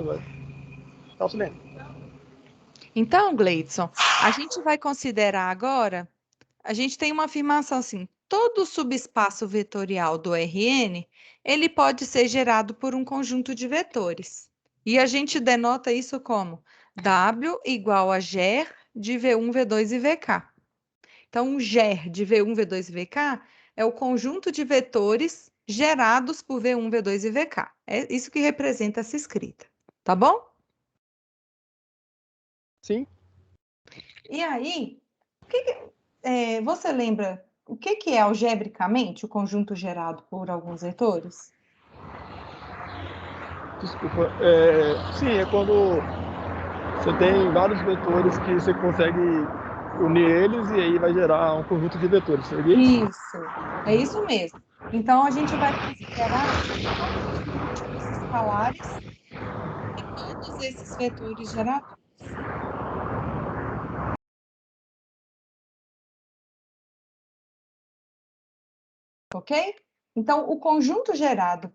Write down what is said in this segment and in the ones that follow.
vai. Tá auxiliando. Então, Gleidson, a gente vai considerar agora, a gente tem uma afirmação assim, todo subespaço vetorial do Rn, ele pode ser gerado por um conjunto de vetores. E a gente denota isso como W igual a GER de V1, V2 e VK. Então, o GER de V1, V2 e VK é o conjunto de vetores gerados por V1, V2 e VK. É isso que representa essa escrita, tá bom? Sim. E aí, você lembra o que é algebricamente o conjunto gerado por alguns vetores? Desculpa. Sim, é quando você tem vários vetores que você consegue unir eles e aí vai gerar um conjunto de vetores. Seria isso? Isso, é isso mesmo. Então, a gente vai considerar todos os múltiplos escalares de todos esses vetores geradores. Ok? Então, o conjunto gerado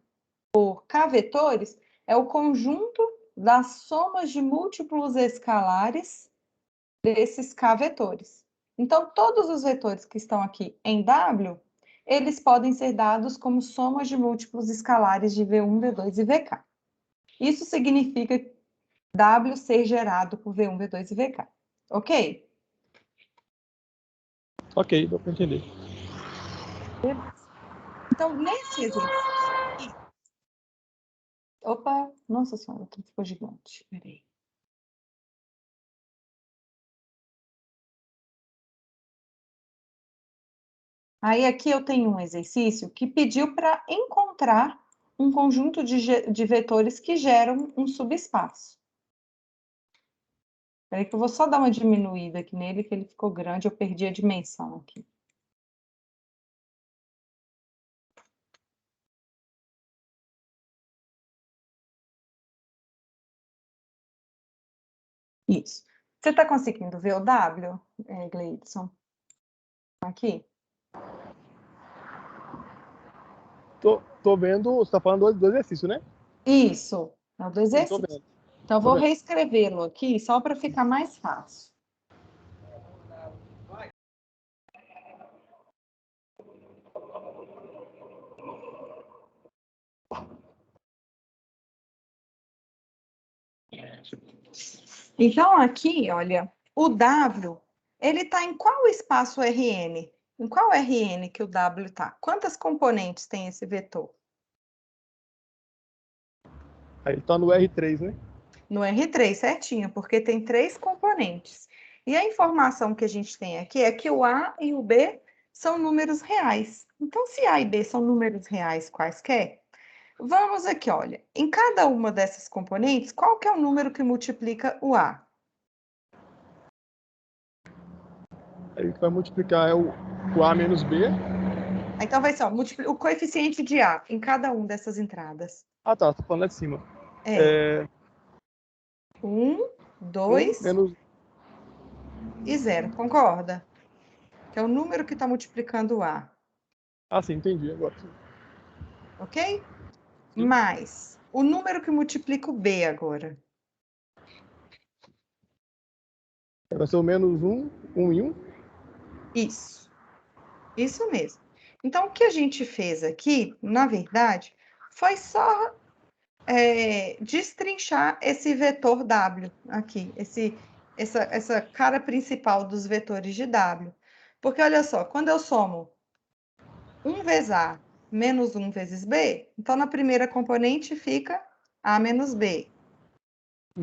por K vetores é o conjunto das somas de múltiplos escalares desses K vetores. Então, todos os vetores que estão aqui em W, eles podem ser dados como somas de múltiplos escalares de V1, V2 e VK. Isso significa W ser gerado por V1, V2 e VK. Ok? Ok, dá para entender. Então, nesse exercício aqui... Opa, nossa senhora, ficou gigante. Peraí. Aí aqui eu tenho um exercício que pediu para encontrar um conjunto de vetores que geram um subespaço. Espera que eu vou só dar uma diminuída aqui nele, que ele ficou grande, eu perdi a dimensão aqui. Isso. Você está conseguindo ver o W, Gleidson? Aqui? Tô vendo, você tá falando do exercício, né? Isso, é o do Sim, tô exercício. vendo. Então, eu Tô vou vendo. reescrevê-lo aqui, só para ficar mais fácil. Então, aqui, olha, o W, ele está em qual espaço Rn? Em qual Rn que o W está? Quantas componentes tem esse vetor? Aí tá no R3, né? No R3, certinho, porque tem 3 componentes. E a informação que a gente tem aqui é que o A e o B são números reais. Então, se A e B são números reais quaisquer, vamos aqui, olha, em cada uma dessas componentes, qual que é o número que multiplica o A? Aí o que vai multiplicar é o A menos B. Então, vai ser ó, o coeficiente de A em cada uma dessas entradas. Ah, tá, tô falando lá de cima. É 1, 1 2 menos... e 0, concorda? Que é o número que está multiplicando o A, Ah, sim, entendi agora. ok? Sim. Mais o número que multiplica o B agora. Vai ser o menos 1 e 1. Isso mesmo. Então, o que a gente fez aqui, na verdade, foi só destrinchar esse vetor W aqui, essa cara principal dos vetores de W. Porque, olha só, quando eu somo 1 vezes A menos 1 vezes B, então na primeira componente fica A menos B.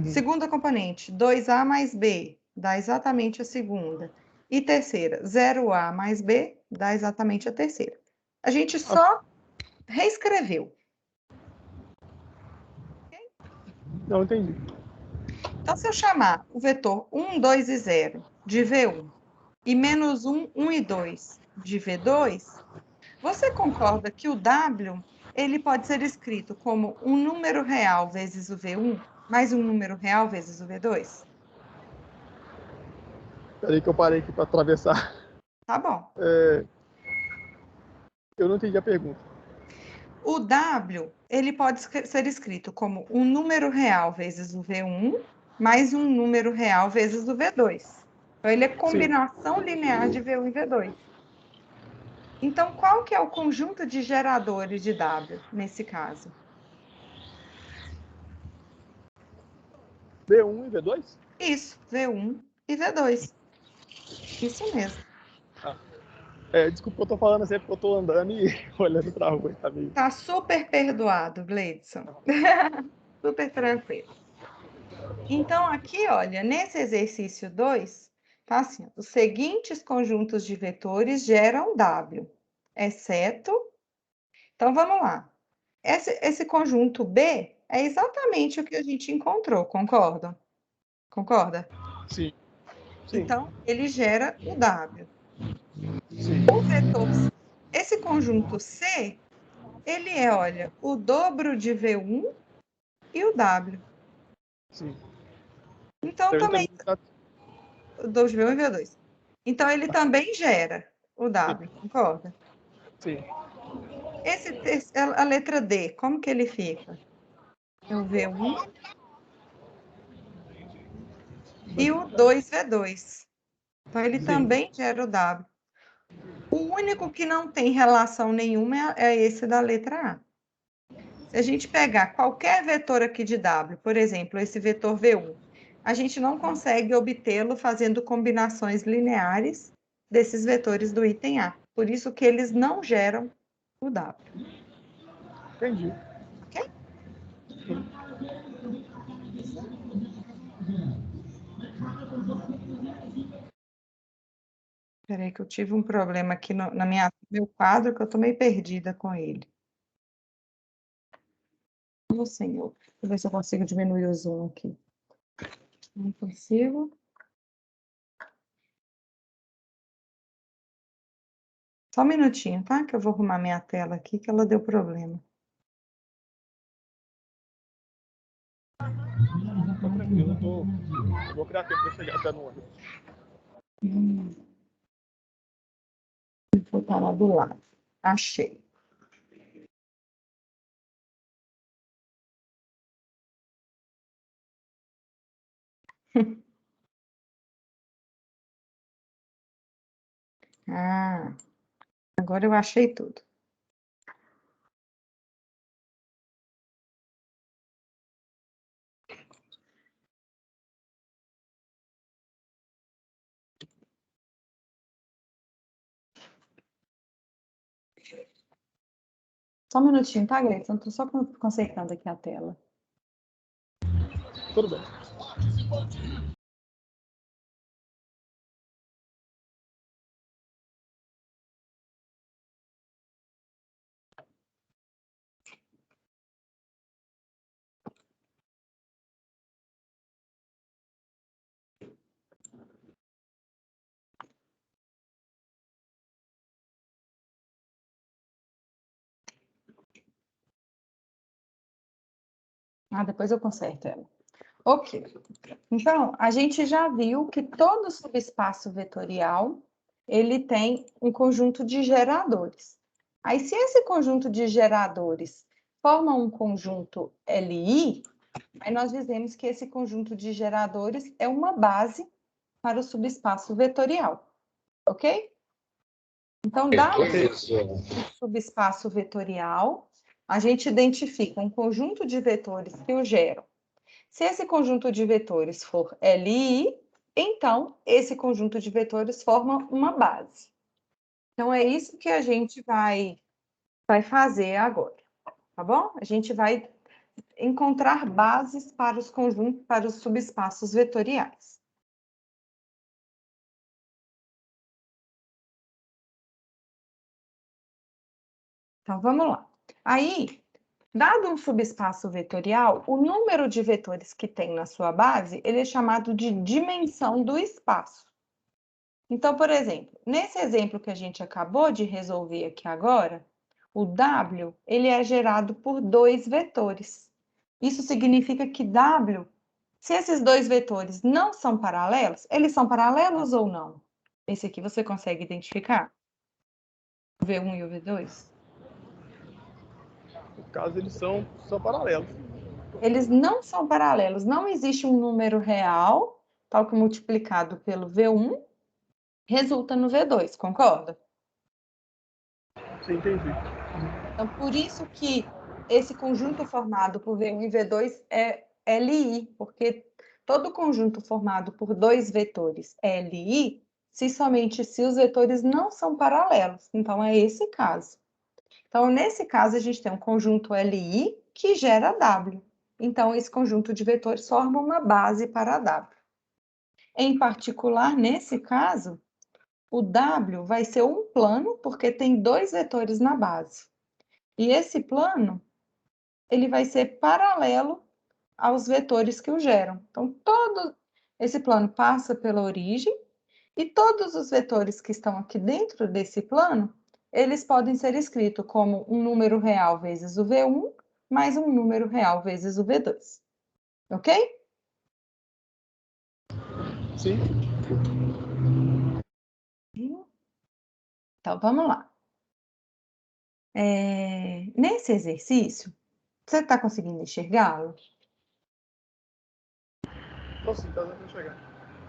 Segunda componente, 2A mais B, dá exatamente a segunda. E terceira, 0A mais B, dá exatamente a terceira. A gente só reescreveu. Não, entendi. Então, se eu chamar o vetor 1, 2 e 0 de V1 e menos 1, 1 e 2 de V2, você concorda que o W ele pode ser escrito como um número real vezes o V1 mais um número real vezes o V2? Peraí que eu parei aqui para atravessar. Tá bom. Eu não entendi a pergunta. O W, ele pode ser escrito como um número real vezes o V1, mais um número real vezes o V2. Então, ele é combinação linear de V1 e V2. Então, qual que é o conjunto de geradores de W, nesse caso? V1 e V2? Isso, V1 e V2. Isso mesmo. Desculpa, eu tô falando assim porque eu tô andando e olhando pra rua, tá meio... Tá super perdoado, Gleidson. Super tranquilo. Então, aqui, olha, nesse exercício 2, tá assim, os seguintes conjuntos de vetores geram W, exceto... Então, vamos lá. Esse conjunto B é exatamente o que a gente encontrou, concorda? Concorda? Sim. Então, ele gera o W. Sim. O vetor, esse conjunto C, ele é, olha, o dobro de V1 e o W. Sim. Então, também, o 2V1 e V2. Então, ele também gera o W, concorda? Sim. A letra D, como que ele fica? É o V1 e o 2V2. Então, ele também gera o W. O único que não tem relação nenhuma é esse da letra A. Se a gente pegar qualquer vetor aqui de W, por exemplo, esse vetor V1, a gente não consegue obtê-lo fazendo combinações lineares desses vetores do item A. Por isso que eles não geram o W. Entendi. Ok? Espera aí que eu tive um problema aqui no meu quadro, que eu estou meio perdida com ele. Ô, Senhor. Deixa eu ver se eu consigo diminuir o zoom aqui. Não consigo. Só um minutinho, tá? Que eu vou arrumar minha tela aqui, que ela deu problema. Tô tranquilo, eu vou criar tempo pra chegar até no ônibus. Vou botar lá do lado. Achei. Ah, agora eu achei tudo. Só um minutinho, tá, Gleison? Estou só consertando aqui a tela. Tudo bem. Ah, depois eu conserto ela. Ok. Então, a gente já viu que todo subespaço vetorial, ele tem um conjunto de geradores. Aí, se esse conjunto de geradores forma um conjunto LI, aí nós dizemos que esse conjunto de geradores é uma base para o subespaço vetorial, ok? Então, dado o subespaço vetorial, a gente identifica um conjunto de vetores que o geram. Se esse conjunto de vetores for LI, então esse conjunto de vetores forma uma base. Então, é isso que a gente vai fazer agora, tá bom? A gente vai encontrar bases para os conjuntos, para os subespaços vetoriais. Então, vamos lá. Aí, dado um subespaço vetorial, o número de vetores que tem na sua base, ele é chamado de dimensão do espaço. Então, por exemplo, nesse exemplo que a gente acabou de resolver aqui agora, o W, ele é gerado por 2 vetores. Isso significa que W, se esses 2 vetores não são paralelos, eles são paralelos ou não? Esse aqui você consegue identificar? O V1 e o V2? No caso, eles são paralelos. Eles não são paralelos, não existe um número real, tal que multiplicado pelo V1, resulta no V2, concorda? Sim, entendi. Então, por isso que esse conjunto formado por V1 e V2 é LI, porque todo conjunto formado por dois vetores é LI, somente se os vetores não são paralelos. Então, é esse caso. Então, nesse caso, a gente tem um conjunto LI que gera W. Então, esse conjunto de vetores forma uma base para W. Em particular, nesse caso, o W vai ser um plano, porque tem dois vetores na base. E esse plano, ele vai ser paralelo aos vetores que o geram. Então, todo esse plano passa pela origem e todos os vetores que estão aqui dentro desse plano, eles podem ser escritos como um número real vezes o V1 mais um número real vezes o V2. Ok? Sim. Então, vamos lá. Nesse exercício, você está conseguindo enxergá-lo? Então, sim, tá dando para chegar.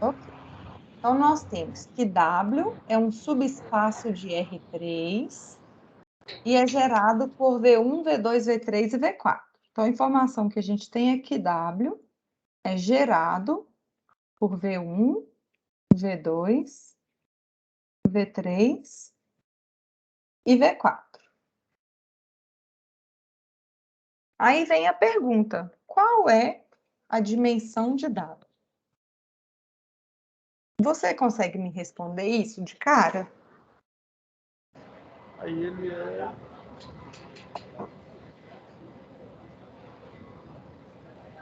Ok. Então, nós temos que W é um subespaço de R3 e é gerado por V1, V2, V3 e V4. Então, a informação que a gente tem é que W é gerado por V1, V2, V3 e V4. Aí vem a pergunta: qual é a dimensão de W? Você consegue me responder isso de cara? Aí ele é...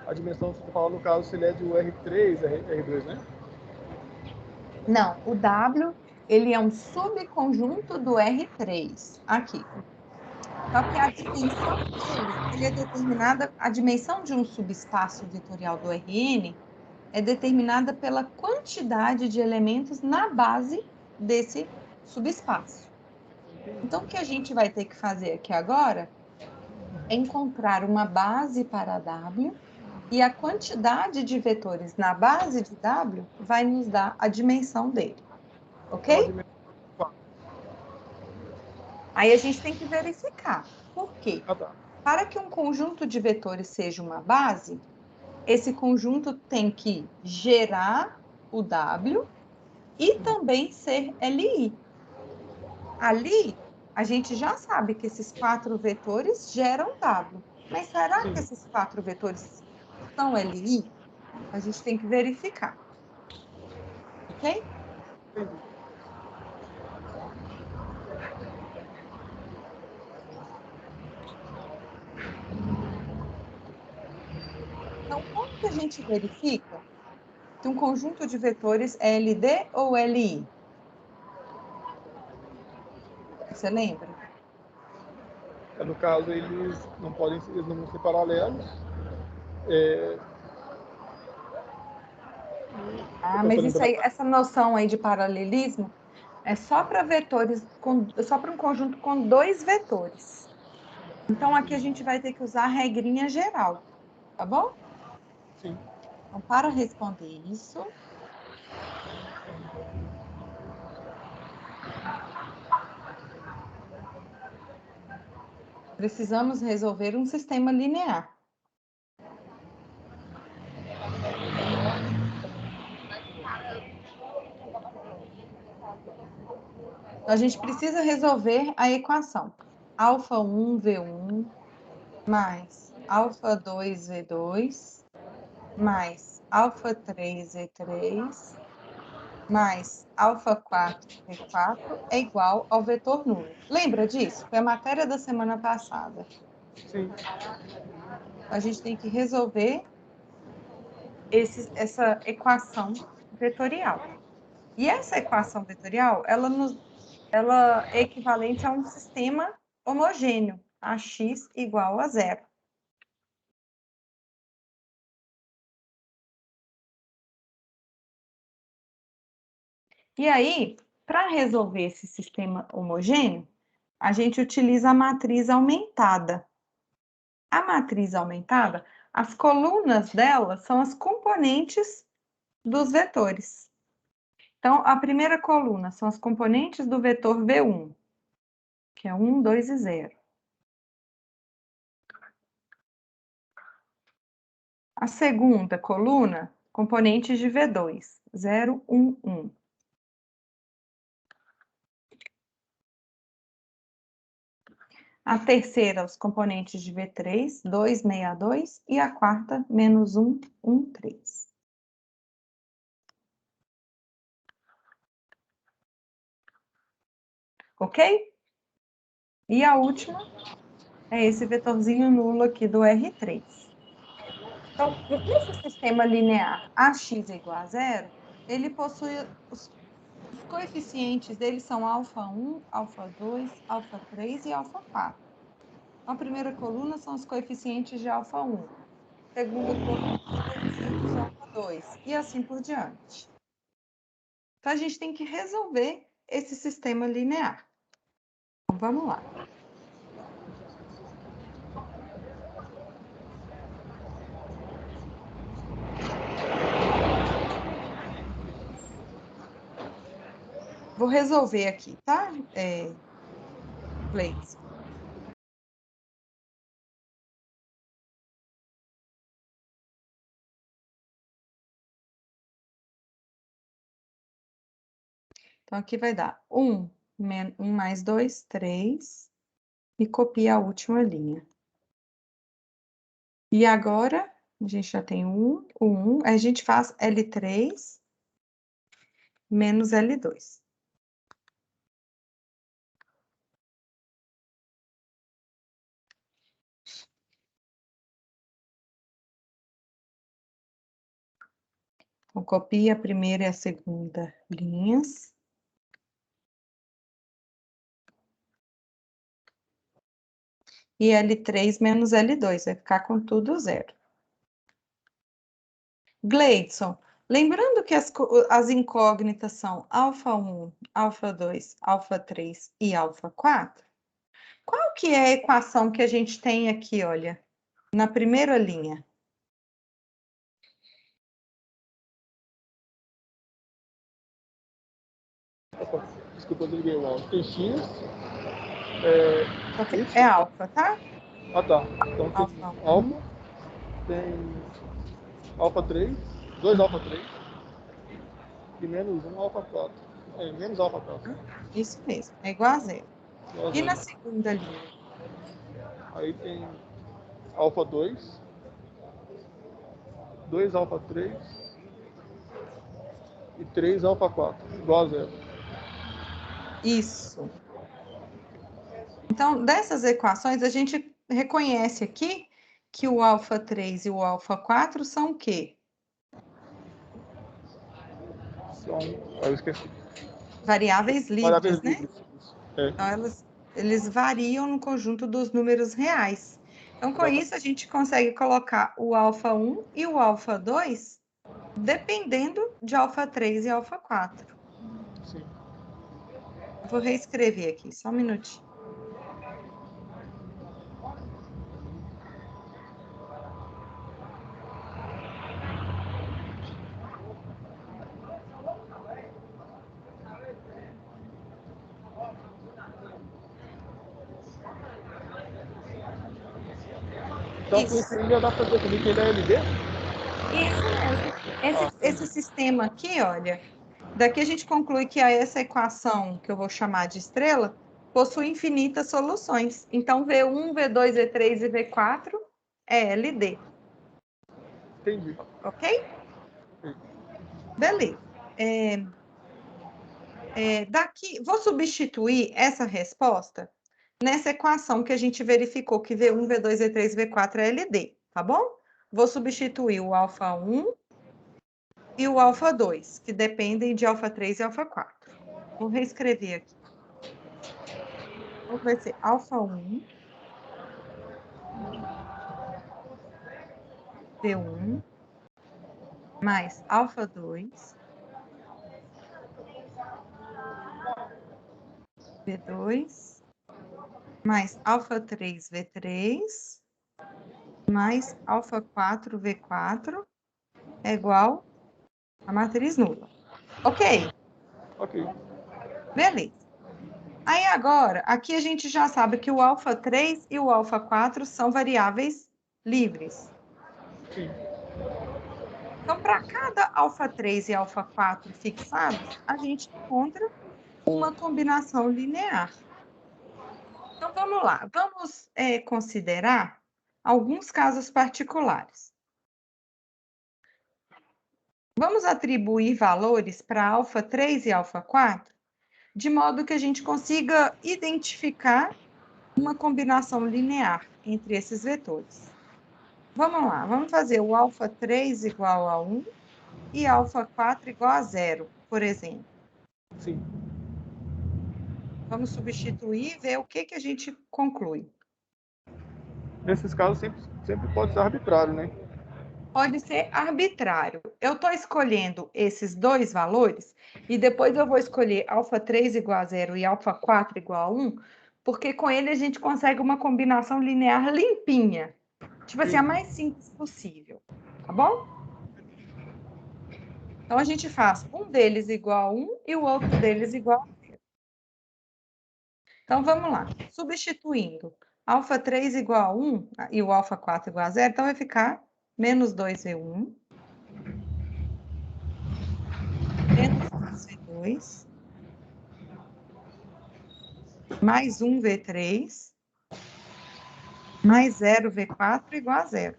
A dimensão, você fala no caso, se ele é de R3, R2, né? Não, o W, ele é um subconjunto do R3, aqui. Só que a dimensão dele, ele é determinada, a dimensão de um subespaço vetorial do Rn é determinada pela quantidade de elementos na base desse subespaço. Então, o que a gente vai ter que fazer aqui agora é encontrar uma base para W e a quantidade de vetores na base de W vai nos dar a dimensão dele, É uma ok? dimensão 4. Aí a gente tem que verificar. Por quê? Ah, tá. Para que um conjunto de vetores seja uma base, esse conjunto tem que gerar o W e também ser LI. Ali, a gente já sabe que esses 4 vetores geram W. Mas será Sim, que esses 4 vetores são LI? A gente tem que verificar, ok? entendi. Então, como que a gente verifica se um conjunto de vetores é LD ou LI? Você lembra? No caso, eles não podem eles não vão ser paralelos. É, eu Ah, tô mas isso lembrando. aí, essa noção aí de paralelismo é só para vetores, só para um conjunto com dois vetores. Então, aqui a gente vai ter que usar a regrinha geral, tá bom? Sim. Então, para responder isso, precisamos resolver um sistema linear. Então, a gente precisa resolver a equação α1 V1 mais α2 V2 mais α3 V3 mais α4 V4 é igual ao vetor nulo. Lembra disso? Foi a matéria da semana passada. Sim. A gente tem que resolver essa equação vetorial. E essa equação vetorial, ela é equivalente a um sistema homogêneo, AX igual a zero. E aí, para resolver esse sistema homogêneo, a gente utiliza a matriz aumentada. A matriz aumentada, as colunas dela são as componentes dos vetores. Então, a primeira coluna são as componentes do vetor V1, que é 1, 2 e 0. A segunda coluna, componentes de V2, 0, 1, 1. A terceira, os componentes de V3, 2, 6, 2. E a quarta, menos 1, 1, 3. Ok? E a última é esse vetorzinho nulo aqui do R3. Então, nesse sistema linear AX é igual a 0, ele possui os coeficientes dele são α1, α2, α3 e α4. A primeira coluna são os coeficientes de α1. Segunda coluna, os coeficientes de α2. E assim por diante. Então, a gente tem que resolver esse sistema linear. Então, vamos lá. Vou resolver aqui, tá, Gleidson? Então, aqui vai dar 1 mais 2, 3. E copia a última linha. E agora, a gente já tem o 1. A gente faz L3 menos L2. Então, copia a primeira e a segunda linhas. E L3 menos L2, vai ficar com tudo 0. Gleidson, lembrando que as incógnitas são α1, α2, α3 e α4, qual que é a equação que a gente tem aqui, olha, na primeira linha? Desculpa, eu liguei o áudio. Tem X. É alfa, tá? Ah, tá. Então tem Alfa 1. alfa, tem alfa 3, 2 alfa 3 e menos 1 alfa 4. Menos alfa 4. Isso mesmo, é igual a 0. Igual a E na zero. segunda linha? Aí tem alfa 2, 2 alfa 3 e 3 alfa 4. Igual a 0. Isso. Então, dessas equações, a gente reconhece aqui que o alfa 3 e o alfa 4 são o quê? Eu esqueci. Variáveis livres, Variáveis né? livres. Então, eles variam no conjunto dos números reais. Então, com isso, a gente consegue colocar o alfa 1 e o alfa 2 dependendo de alfa 3 e alfa 4. Sim. Vou reescrever aqui, só um minutinho. Então, com isso ainda dá pra ver também que ele é LD? Isso mesmo. Esse sistema aqui, olha, daqui a gente conclui que essa equação, que eu vou chamar de estrela, possui infinitas soluções. Então, V1, V2, V3 e V4 é LD. Entendi. Ok? Beleza. Daqui, vou substituir essa resposta nessa equação que a gente verificou que V1, V2, V3 e V4 é LD, tá bom? Vou substituir o alfa 1 e o alfa 2, que dependem de alfa 3 e alfa 4. Vou reescrever aqui. Então, vai ser alfa 1, V1, mais alfa 2, V2, mais alfa 3, V3, mais alfa 4 V4 é igual a matriz nula. Ok? Ok. Beleza. Aí agora, aqui a gente já sabe que o alfa 3 e o alfa 4 são variáveis livres. Sim. Então, para cada alfa 3 e alfa 4 fixados, a gente encontra uma combinação linear. Então, vamos lá. Vamos considerar alguns casos particulares. Vamos atribuir valores para alfa 3 e alfa 4, de modo que a gente consiga identificar uma combinação linear entre esses vetores. Vamos lá, vamos fazer o alfa 3 igual a 1 e alfa 4 igual a 0, por exemplo. Sim. Vamos substituir e ver o que a gente conclui. Nesses casos, sempre pode ser arbitrário, né? Pode ser arbitrário. Eu estou escolhendo esses dois valores e depois eu vou escolher alfa 3 igual a 0 e alfa 4 igual a 1, porque com ele a gente consegue uma combinação linear limpinha. Tipo assim, a mais simples possível. Tá bom? Então, a gente faz um deles igual a 1 e o outro deles igual a 0. Então, vamos lá. Substituindo alfa 3 igual a 1 e o alfa 4 igual a 0, então vai ficar menos 2V1, menos 2V2, mais 1V3, mais 0V4 igual a 0.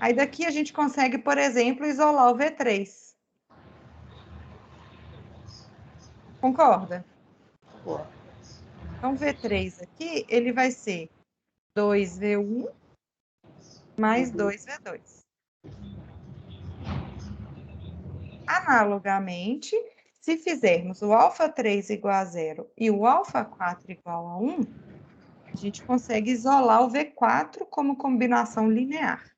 Aí daqui a gente consegue, por exemplo, isolar o V3. Concorda? Concordo. Então, V3 aqui, ele vai ser 2V1 mais 2V2. Analogamente, se fizermos o alfa 3 igual a 0 e o alfa 4 igual a 1, a gente consegue isolar o V4 como combinação linear.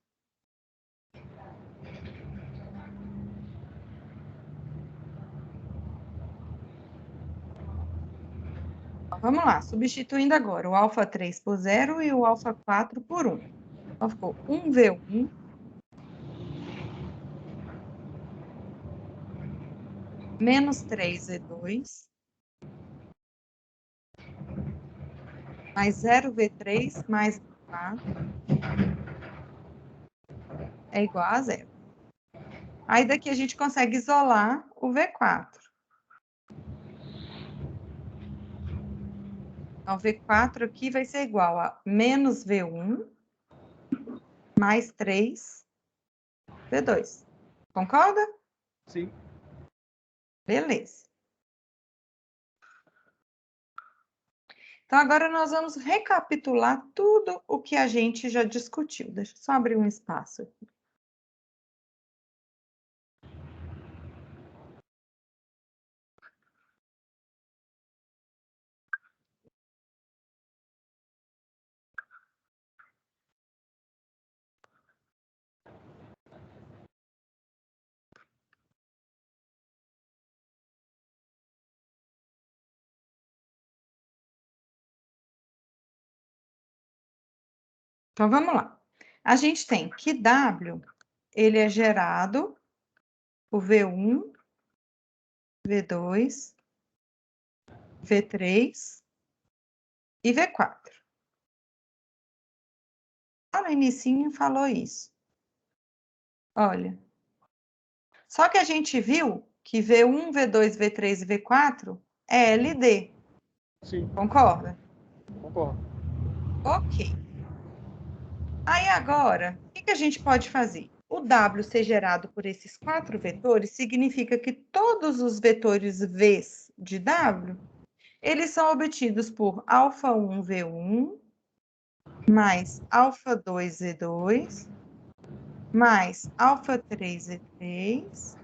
Então, vamos lá, substituindo agora o alfa 3 por 0 e o alfa 4 por 1. Então, ficou 1V1 menos 3V2 mais 0V3 mais V4 é igual a 0. Aí daqui a gente consegue isolar o V4. Então, V4 aqui vai ser igual a menos V1 mais 3V2. Concorda? Sim. Beleza. Então, agora nós vamos recapitular tudo o que a gente já discutiu. Deixa eu só abrir um espaço aqui. Então, vamos lá. A gente tem que W, ele é gerado por V1, V2, V3 e V4. Lá no inicinho falou isso. Olha. Só que a gente viu que V1, V2, V3 e V4 é LD. Sim. Concorda? Concordo. Ok. Aí agora, o que a gente pode fazer? O W ser gerado por esses 4 vetores significa que todos os vetores Vs de W, eles são obtidos por alfa1 V1 mais alfa2 V2 mais alfa3 V3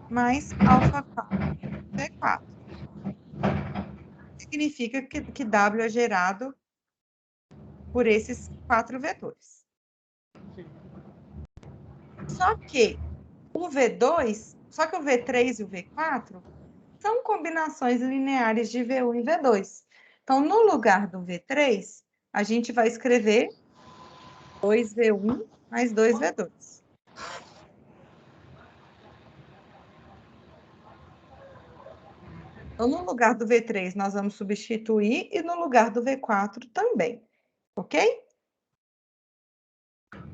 mais alfa4 V4. Significa que W é gerado por esses 4 vetores. Sim. Só que o V3 e o V4 são combinações lineares de V1 e V2. Então, no lugar do V3, a gente vai escrever 2V1 mais 2V2. Então, no lugar do V3, nós vamos substituir e no lugar do V4 também, ok?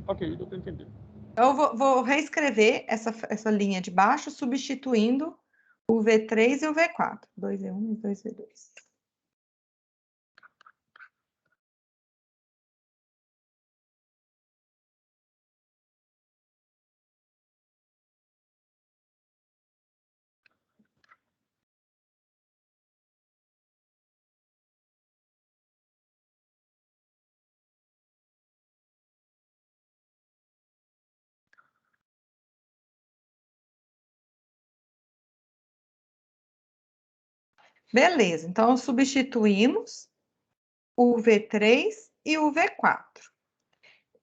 Ok, deu para entender. Então, eu vou reescrever essa linha de baixo, substituindo o V3 e o V4. 2V1 e 2V2. Beleza, então substituímos o V3 e o V4.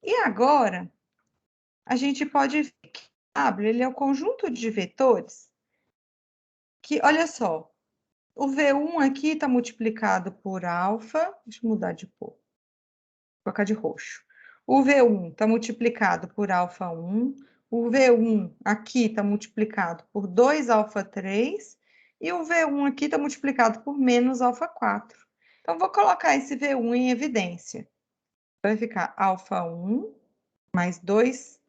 E agora, a gente pode ver que W ele é o conjunto de vetores que, olha só, o V1 aqui está multiplicado por alfa, deixa eu mudar de cor, vou colocar de roxo. O V1 está multiplicado por alfa 1, o V1 aqui está multiplicado por 2 alfa 3, e o V1 aqui está multiplicado por menos alfa 4. Então, vou colocar esse V1 em evidência. Vai ficar alfa 1 mais 2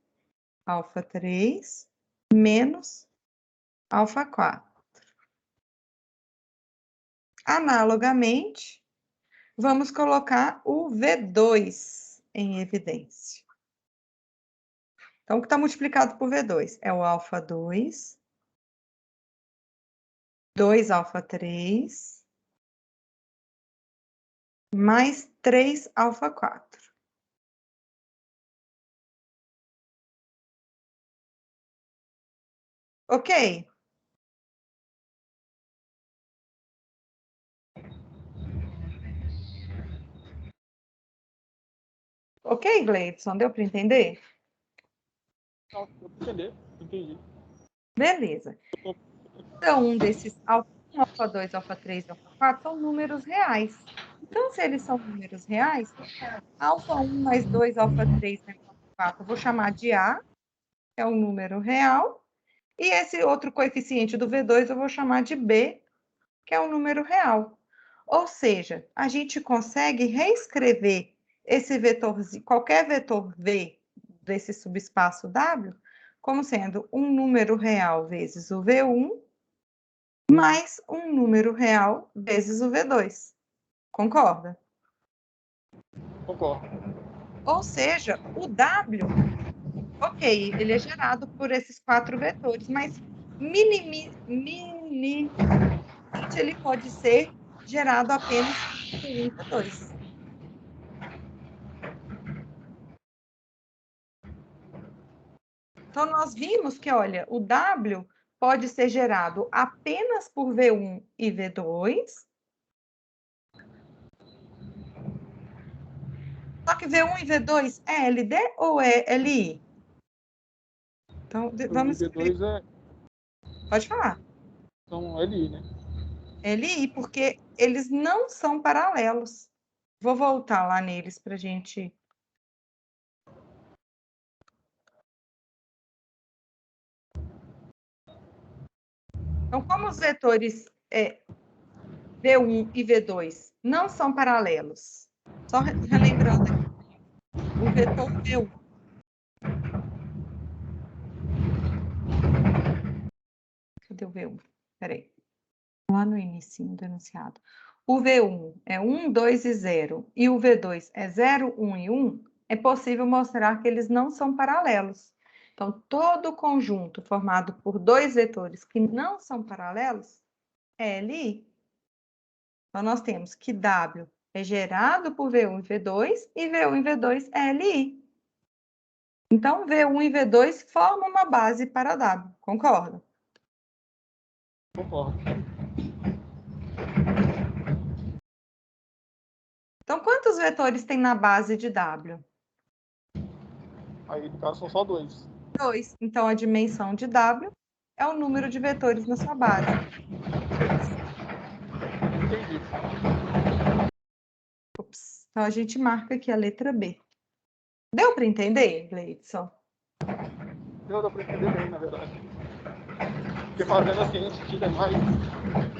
alfa 3 menos alfa 4. Analogamente, vamos colocar o V2 em evidência. Então, o que está multiplicado por V2 é o alfa 2, 2 alfa 3, mais 3 alfa 4. Ok? Ok, Gleidson? Deu para entender? Não, deu para entender, entendi. Beleza. Então, um desses alfa 1, alfa 2, alfa 3 e alfa 4 são números reais. Então, se eles são números reais, alfa 1 mais 2, alfa 3 mais alfa 4, eu vou chamar de A, que é um número real, e esse outro coeficiente do V2 eu vou chamar de B, que é um número real. Ou seja, a gente consegue reescrever esse vetor, qualquer vetor V desse subespaço W, como sendo um número real vezes o V1, mais um número real vezes o V2. Concorda? Concordo. Ou seja, o W, ok, ele é gerado por esses 4 vetores, mas minimamente ele pode ser gerado apenas por V1 e V2. Então, nós vimos que, olha, o W pode ser gerado apenas por V1 e V2, só que V1 e V2 é LD ou é LI? Então, vamos explicar. V2 Pode falar. são LI, né? LI, porque eles não são paralelos. Vou voltar lá neles para a gente... Então, como os vetores V1 e V2 não são paralelos, só relembrando aqui, o vetor V1. Cadê o V1? Peraí. Lá no início do enunciado. O V1 é 1, 2 e 0, e o V2 é 0, 1 e 1, é possível mostrar que eles não são paralelos. Então, todo conjunto formado por dois vetores que não são paralelos é LI. Então, nós temos que W é gerado por V1 e V2, e V1 e V2 é LI. Então, V1 e V2 formam uma base para W, concorda? Concordo. Então, quantos vetores tem na base de W? Aí, no caso, são só 2. 2. Então, a dimensão de W é o número de vetores na sua base. 2. Entendi. Ups. Então, a gente marca aqui a letra B. Deu para entender, Gleidson? Deu para entender bem, na verdade. Porque fazendo assim, a gente tira mais.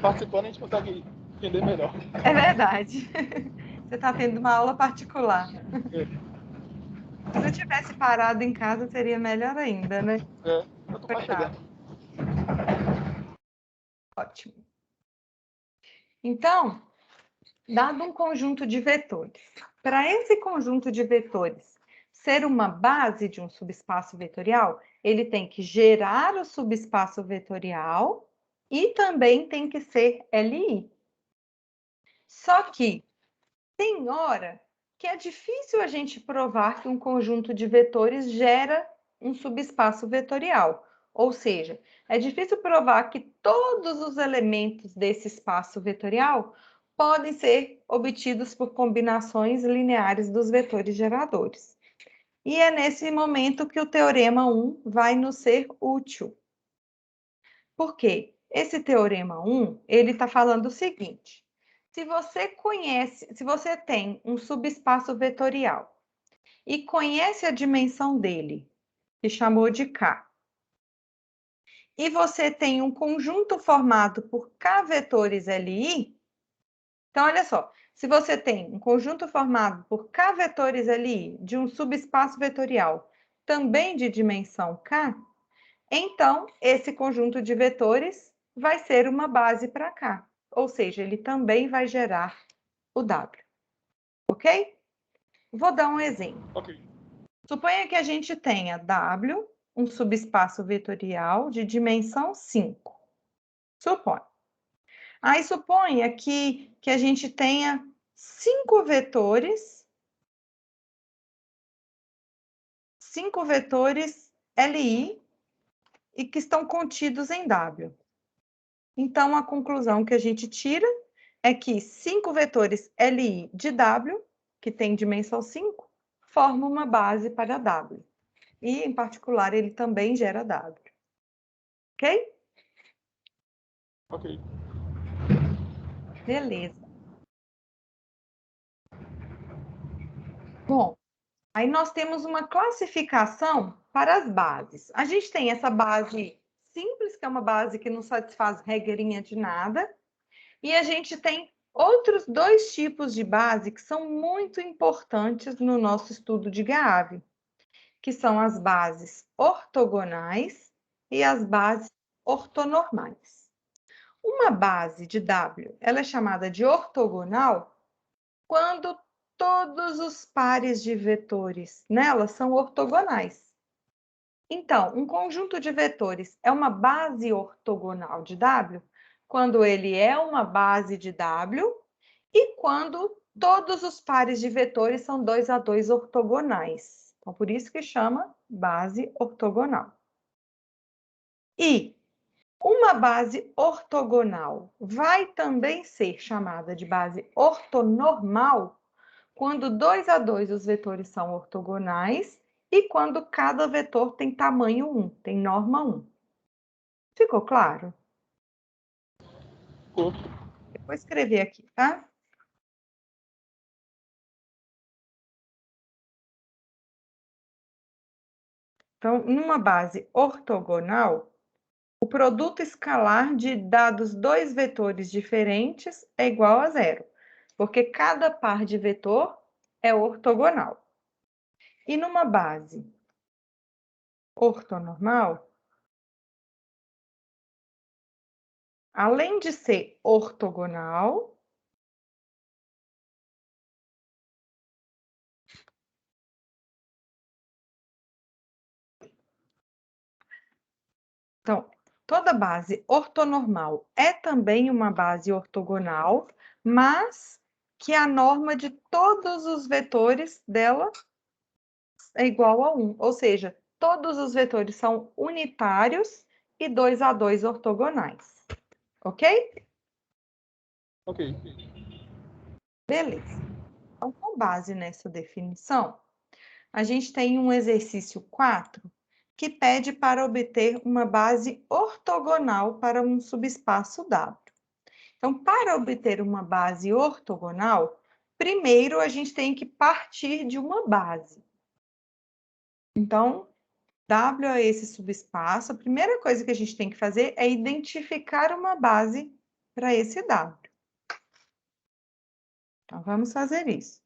Participando, a gente consegue entender melhor. É verdade. Você está tendo uma aula particular. Se eu tivesse parado em casa, seria melhor ainda, né? Eu tô percebendo. Ótimo. Então, dado um conjunto de vetores, para esse conjunto de vetores ser uma base de um subespaço vetorial, ele tem que gerar o subespaço vetorial e também tem que ser LI. Só que tem hora que é difícil a gente provar que um conjunto de vetores gera um subespaço vetorial. Ou seja, é difícil provar que todos os elementos desse espaço vetorial podem ser obtidos por combinações lineares dos vetores geradores. E é nesse momento que o teorema 1 vai nos ser útil. Por quê? Esse teorema 1, ele está falando o seguinte: se você tem um subespaço vetorial e conhece a dimensão dele, que chamou de K, e você tem um conjunto formado por K vetores LI, então olha só, se você tem um conjunto formado por K vetores LI de um subespaço vetorial também de dimensão K, então esse conjunto de vetores vai ser uma base para K, ou seja, ele também vai gerar o W, ok? Vou dar um exemplo. Ok. Suponha que a gente tenha W, um subespaço vetorial de dimensão 5. Suponha. Aí suponha que a gente tenha 5 vetores LI e que estão contidos em W. Então, a conclusão que a gente tira é que 5 vetores LI de W, que tem dimensão 5, formam uma base para W. E, em particular, ele também gera W. Ok? Ok. Beleza. Bom, aí nós temos uma classificação para as bases. A gente tem essa base simples, que é uma base que não satisfaz regrinha de nada, e a gente tem outros dois tipos de base que são muito importantes no nosso estudo de Gaave, que são as bases ortogonais e as bases ortonormais. Uma base de W, ela é chamada de ortogonal quando todos os pares de vetores nela são ortogonais. Então, um conjunto de vetores é uma base ortogonal de W quando ele é uma base de W e quando todos os pares de vetores são 2 a 2 ortogonais. Então, por isso que chama base ortogonal. E uma base ortogonal vai também ser chamada de base ortonormal quando 2 a 2 os vetores são ortogonais e quando cada vetor tem tamanho 1, tem norma 1. Ficou claro? Ficou. Eu vou escrever aqui, tá? Então, numa base ortogonal, o produto escalar de dados dois vetores diferentes é igual a zero, porque cada par de vetor é ortogonal. E numa base ortonormal, além de ser ortogonal, então, toda base ortonormal é também uma base ortogonal, mas que a norma de todos os vetores dela é igual a 1. Ou seja, todos os vetores são unitários e 2 a 2 ortogonais. Ok? Ok. Beleza. Então, com base nessa definição, a gente tem um exercício 4 que pede para obter uma base ortogonal para um subespaço W. Então, para obter uma base ortogonal, primeiro a gente tem que partir de uma base. Então, W é esse subespaço. A primeira coisa que a gente tem que fazer é identificar uma base para esse W. Então, vamos fazer isso.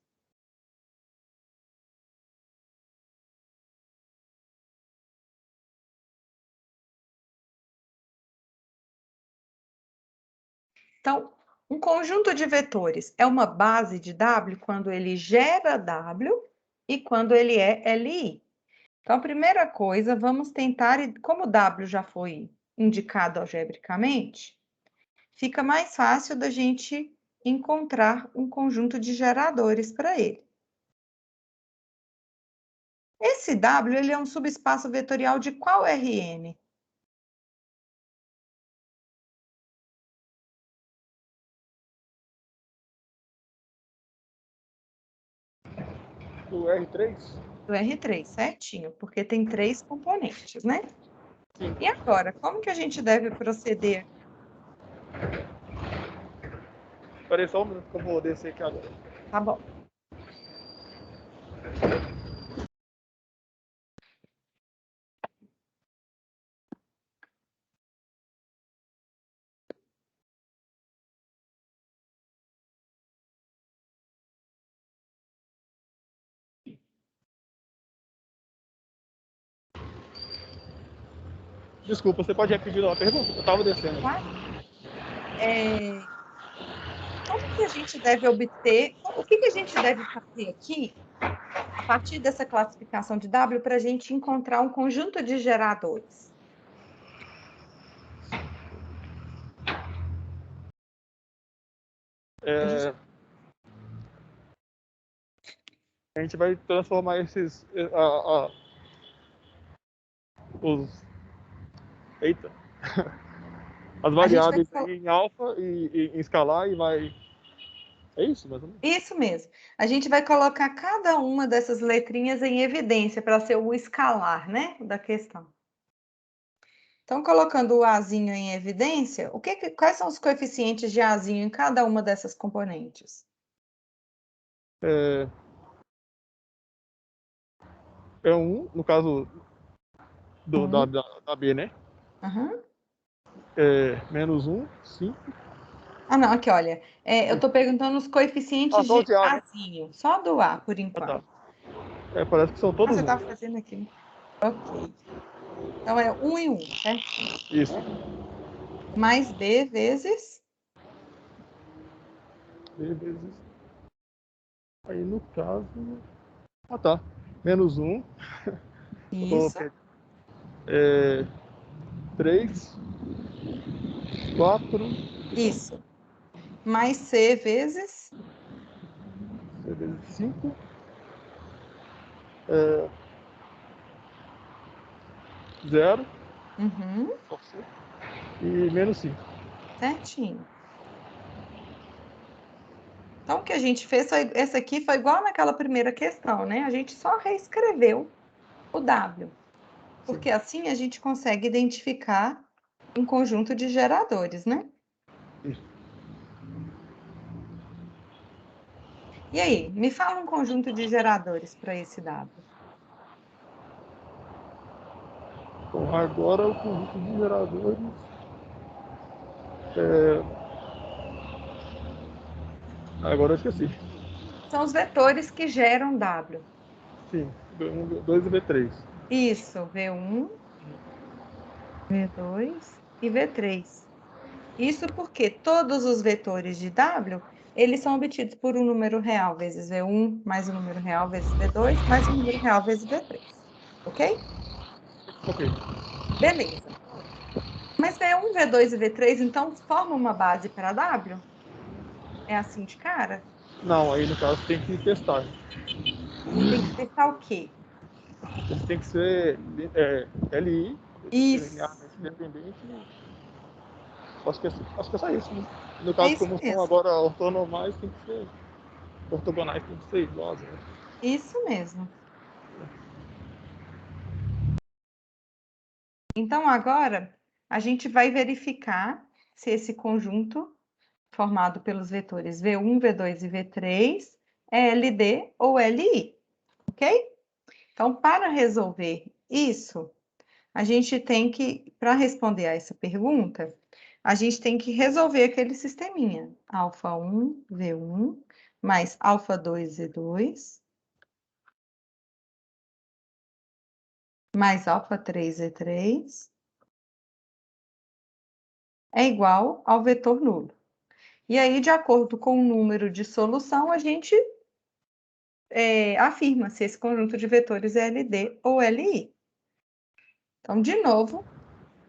Então, um conjunto de vetores é uma base de W quando ele gera W e quando ele é LI. Então, a primeira coisa, vamos tentar, como W já foi indicado algebricamente, fica mais fácil da gente encontrar um conjunto de geradores para ele. Esse W ele é um subespaço vetorial de qual Rn? Do R3? Do R3, certinho, porque tem 3 componentes, né? Sim. E agora, como que a gente deve proceder? Espera aí só um minuto que eu vou descer aqui agora. Tá bom. Desculpa, você pode repetir uma pergunta? Eu estava descendo. Claro. Como que a gente deve obter, o que a gente deve fazer aqui, a partir dessa classificação de W, para a gente encontrar um conjunto de geradores? A gente vai transformar esses... Eita! As variáveis aí em alfa e em escalar e vai... É isso, mais ou menos? Isso mesmo. A gente vai colocar cada uma dessas letrinhas em evidência para ser o escalar, né, da questão. Então, colocando o Azinho em evidência, quais são os coeficientes de Azinho em cada uma dessas componentes? É 1, no caso da B, né? Uhum. Menos 1, 5. Ah, não, aqui, olha. Eu estou perguntando os coeficientes só de de A, né? Azinho, só do A, por Ah, enquanto. tá. Parece que são Ah, todos você 1. está fazendo aqui. Ok. Então, é 1 e 1, certinho. Isso. Mais B vezes... B vezes... Aí, no caso... Ah, tá. Menos 1. Isso. 3. 4. Isso. Mais C vezes... C vezes 5. 0. Uhum. E menos 5. Certinho. Então, o que a gente fez, essa aqui foi igual naquela primeira questão, né? A gente só reescreveu o W. Porque assim a gente consegue identificar um conjunto de geradores, né? Isso. E aí, me fala um conjunto de geradores para esse W. Bom, agora o conjunto de geradores... Agora eu esqueci. São os vetores que geram W. Sim, 2 e V3. Isso, V1, V2 e V3. Isso porque todos os vetores de W, eles são obtidos por um número real vezes V1, mais um número real vezes V2, mais um número real vezes V3. Ok? Ok. Beleza. Mas V1, V2 e V3, então, formam uma base para W? É assim de cara? Não, aí no caso tem que testar. Tem que testar o quê? Eles têm que ser LI, Isso. linearmente independente. Acho que é só isso, né? No É caso, isso como são mesmo. agora ortogonais, tem que ser ortogonais, tem que ser iguais, né? Isso mesmo. Então, agora, a gente vai verificar se esse conjunto, formado pelos vetores V1, V2 e V3, é LD ou LI, ok? Então, para resolver isso, a gente tem que, para responder a essa pergunta, a gente tem que resolver aquele sisteminha. Alfa1, V1, mais alfa2, Z2, mais alfa3, Z3, é igual ao vetor nulo. E aí, de acordo com o número de solução, a gente afirma se esse conjunto de vetores é LD ou LI. Então, de novo,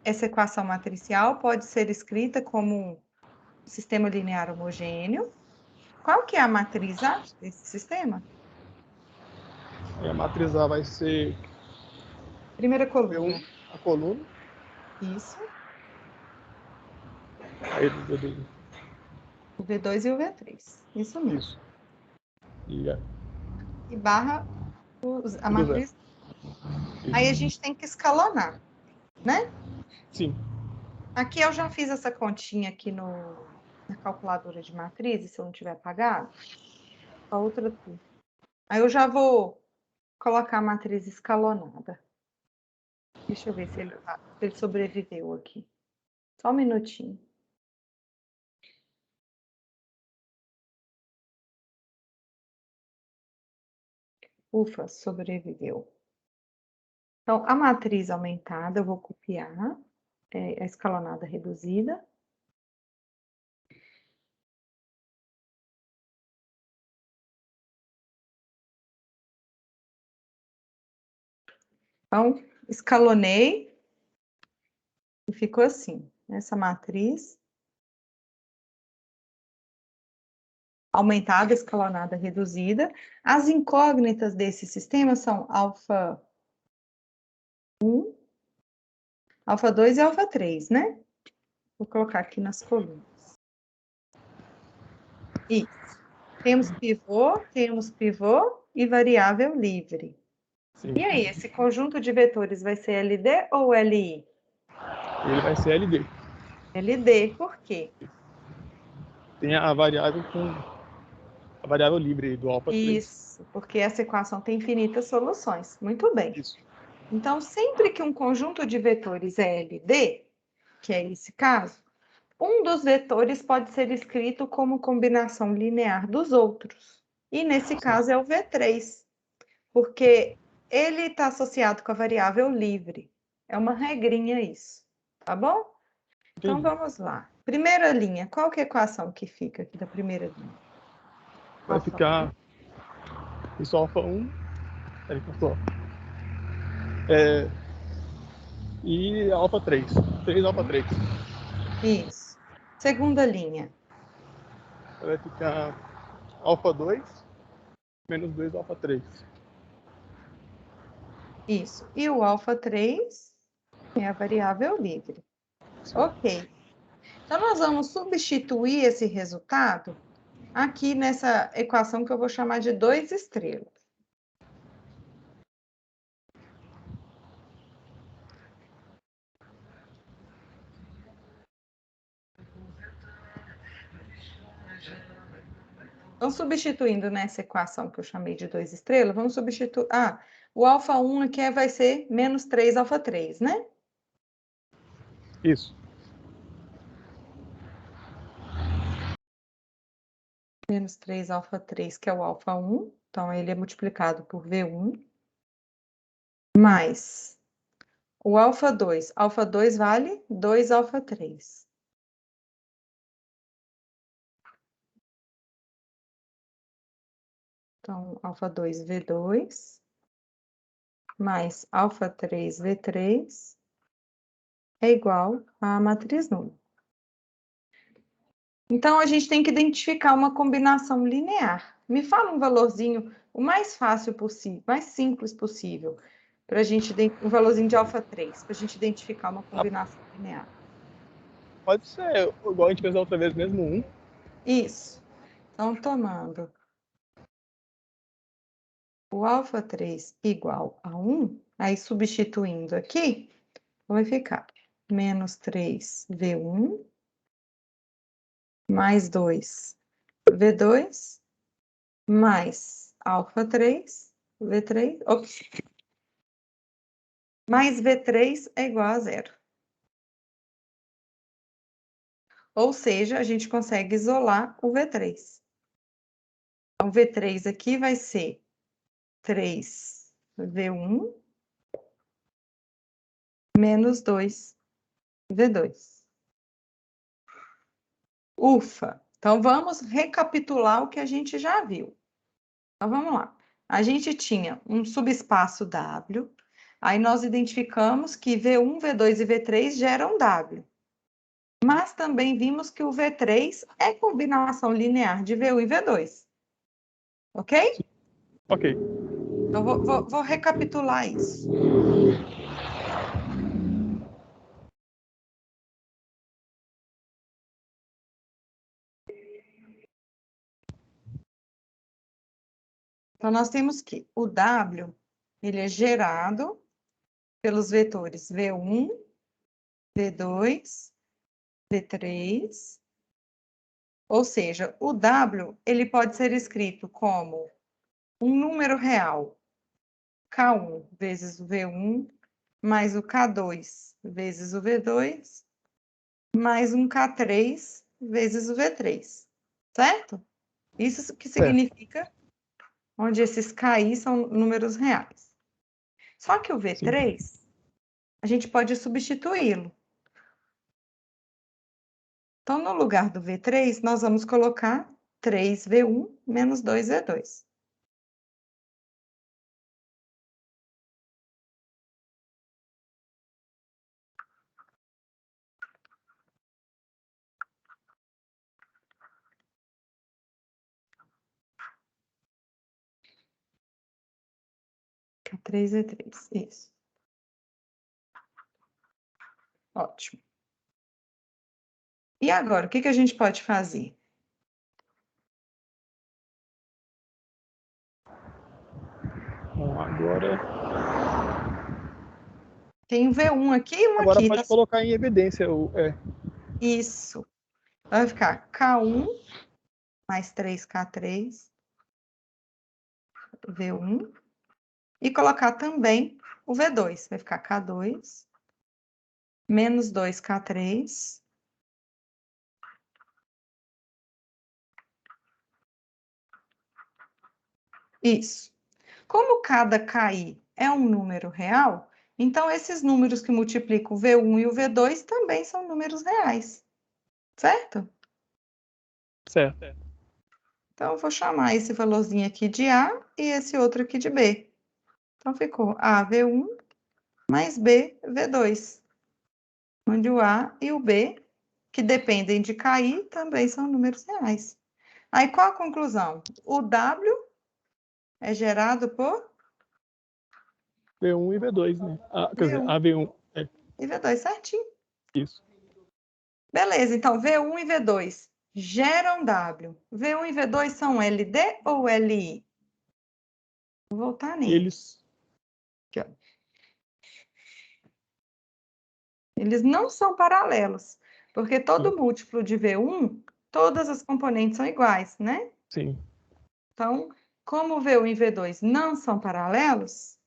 essa equação matricial pode ser escrita como um sistema linear homogêneo. Qual que é a matriz A desse sistema? Aí a matriz A vai ser Primeira coluna. V1, a coluna, Isso. aí do V2. O V2 e o V3. Isso mesmo. Isso. E barra a matriz. Aí a gente tem que escalonar, né? Sim. Aqui eu já fiz essa continha aqui na calculadora de matrizes, se eu não tiver apagado. A outra aqui. Aí eu já vou colocar a matriz escalonada. Deixa eu ver se ele sobreviveu aqui. Só um minutinho. Ufa, sobreviveu. Então, a matriz aumentada, eu vou copiar a escalonada reduzida. Então, escalonei e ficou assim. Essa matriz aumentada, escalonada, reduzida. As incógnitas desse sistema são alfa 1, alfa 2 e alfa 3, né? Vou colocar aqui nas colunas. Isso. Temos pivô e variável livre. Sim. E aí, esse conjunto de vetores vai ser LD ou LI? Ele vai ser LD. LD, por quê? Tem a variável livre do alfa 3. Isso, porque essa equação tem infinitas soluções. Muito bem. Isso. Então, sempre que um conjunto de vetores é LD, que é esse caso, um dos vetores pode ser escrito como combinação linear dos outros. E nesse caso é o V3, porque ele está associado com a variável livre. É uma regrinha isso, tá bom? Então vamos lá. Primeira linha, qual que é a equação que fica aqui da primeira linha? Vai ficar isso alfa 1, aí passou. E alfa 3. 3 alfa 3. Isso. Segunda linha. Vai ficar alfa 2 menos 2 alfa 3. Isso. E o alfa 3 é a variável livre. Sim. Ok. Então, nós vamos substituir esse resultado aqui nessa equação que eu vou chamar de 2 estrelas. Então, substituindo nessa equação que eu chamei de 2 estrelas, vamos substituir... o alfa 1 aqui vai ser menos 3 alfa 3, né? Isso. Menos 3 alfa 3, que é o alfa 1. Então, ele é multiplicado por V1. Mais o alfa 2. Alfa 2 vale 2 alfa 3. Então, alfa 2, V2, mais alfa 3, V3, é igual à matriz nula. Então, a gente tem que identificar uma combinação linear. Me fala um valorzinho o mais fácil possível, mais simples possível, para a gente, um valorzinho de alfa 3, para a gente identificar uma combinação linear. Pode ser igual a gente fez da outra vez, mesmo 1. Isso. Então, tomando o alfa 3 igual a 1, aí substituindo aqui, vai ficar menos 3 V1, mais 2 V2, mais alfa 3, V3, ops, mais V3 é igual a 0. Ou seja, a gente consegue isolar o V3. Então, o V3 aqui vai ser 3V1 menos 2V2. Ufa! Então, vamos recapitular o que a gente já viu. Então, vamos lá. A gente tinha um subespaço W, aí nós identificamos que V1, V2 e V3 geram W. Mas também vimos que o V3 é combinação linear de V1 e V2. Ok? Ok. Então, vou recapitular isso. Então, nós temos que o W, ele é gerado pelos vetores V1, V2, V3, ou seja, o W, ele pode ser escrito como um número real, K1 vezes o V1, mais o K2 vezes o V2, mais um K3 vezes o V3, certo? Isso que significa onde esses KI são números reais. Só que o V3, a gente pode substituí-lo. Então, no lugar do V3, nós vamos colocar 3V1 menos 2V2. Que é 3V3, isso. Ótimo. E agora, o que a gente pode fazer? Bom, agora Tem um V1 aqui e um agora aqui, pode tá? colocar em evidência o Isso. Vai ficar K1 mais 3K3, V1, e colocar também o V2. Vai ficar K2 menos 2K3. Isso. Como cada KI é um número real, então esses números que multiplicam o V1 e o V2 também são números reais, certo? certo. Então, eu vou chamar esse valorzinho aqui de A e esse outro aqui de B. Então, ficou A, V1 mais B, V2. Onde o A e o B, que dependem de KI, também são números reais. Aí, qual a conclusão? O W é gerado por V1 e V2, né? Quer dizer, V1 AV1. e V2, certinho. Isso. Beleza, então V1 e V2 geram W. V1 e V2 são LD ou LI? Vou voltar nele. Eles. Aqui, ó. Eles não são paralelos, porque todo múltiplo de V1, todas as componentes são iguais, né? Sim. Então, como V1 e V2 não são paralelos,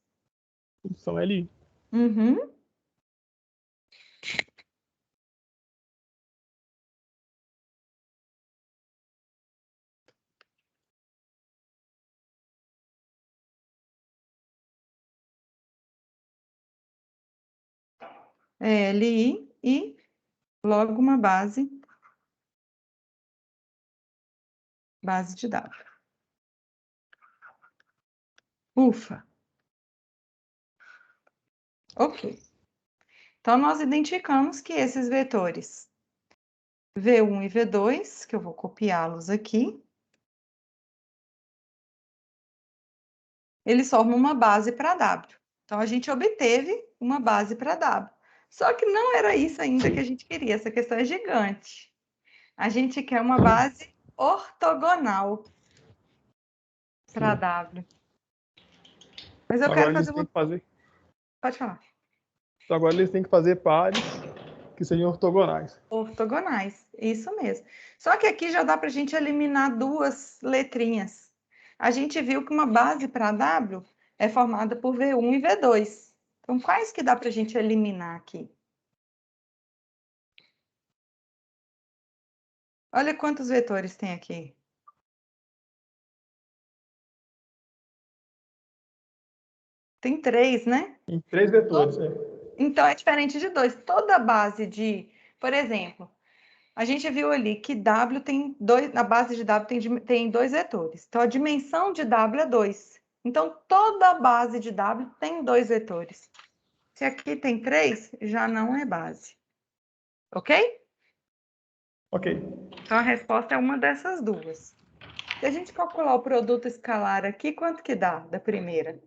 São LI. uhum, é LI e logo uma base de W. Ufa! Ok. Então, nós identificamos que esses vetores V1 e V2, que eu vou copiá-los aqui, eles formam uma base para W. Então, a gente obteve uma base para W. Só que não era isso ainda que a gente queria, essa questão é gigante. A gente quer uma base ortogonal para W. Mas eu quero fazer uma... Pode falar. Então, agora eles têm que fazer pares que sejam ortogonais. Ortogonais, isso mesmo. Só que aqui já dá para a gente eliminar duas letrinhas. A gente viu que uma base para W é formada por V1 e V2. Então, quais que dá para a gente eliminar aqui? Olha quantos vetores tem aqui. Tem 3, né? Em 3 vetores, Então, é diferente de 2. Toda base de... Por exemplo, a gente viu ali que W tem 2... A base de W tem 2 vetores. Então, a dimensão de W é 2. Então, toda base de W tem 2 vetores. Se aqui tem 3, já não é base. Ok? Ok. Então, a resposta é uma dessas duas. Se a gente calcular o produto escalar aqui, quanto que dá da primeira?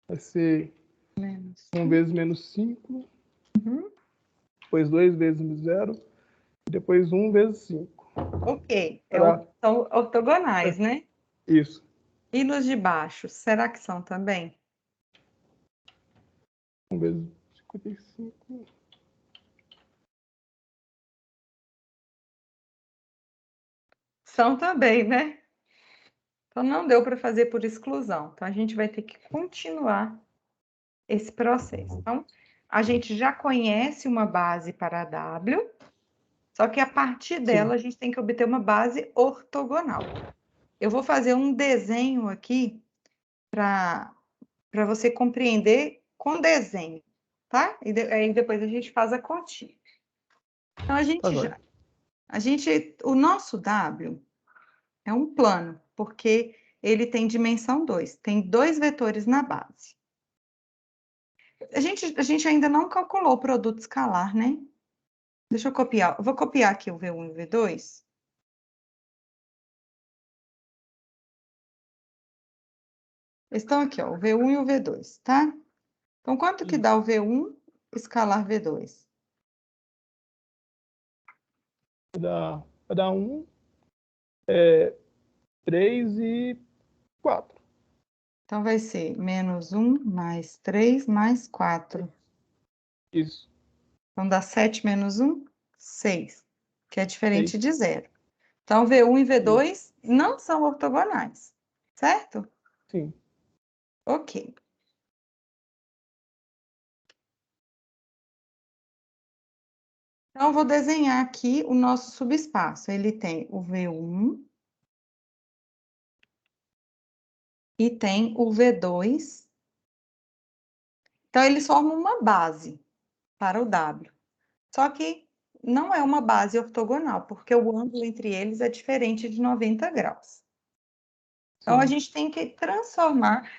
Vai ser Menos 1 vezes menos 5, Uhum. depois 2 vezes 0, e depois 1 vezes 5. Ok, Para são ortogonais, né? isso. E nos de baixo, será que são também? 1 vezes 55. São também, né? Então não deu para fazer por exclusão. Então a gente vai ter que continuar esse processo. Então a gente já conhece uma base para W, só que a partir dela a gente tem que obter uma base ortogonal. Eu vou fazer um desenho aqui para você compreender com desenho, tá? E aí depois a gente faz a continha. Então o nosso W é um plano, porque ele tem dimensão 2, tem 2 vetores na base. A gente ainda não calculou o produto escalar, né? Deixa eu copiar. Eu vou copiar aqui o V1 e o V2. Estão aqui, ó, o V1 e o V2, tá? Então, quanto que dá o V1 escalar V2? Vai dar 1, 3 e 4. Então, vai ser menos 1 mais 3 mais 4. Isso. Então, dá 7 menos 1, 6, que é diferente 6. de 0. Então, V1 e Isso. V2 não são ortogonais, certo? Sim. Ok. Então, eu vou desenhar aqui o nosso subespaço. Ele tem o V1 e tem o V2. Então, eles formam uma base para o W. Só que não é uma base ortogonal, porque o ângulo entre eles é diferente de 90 graus. Então, a Sim. gente tem que transformar.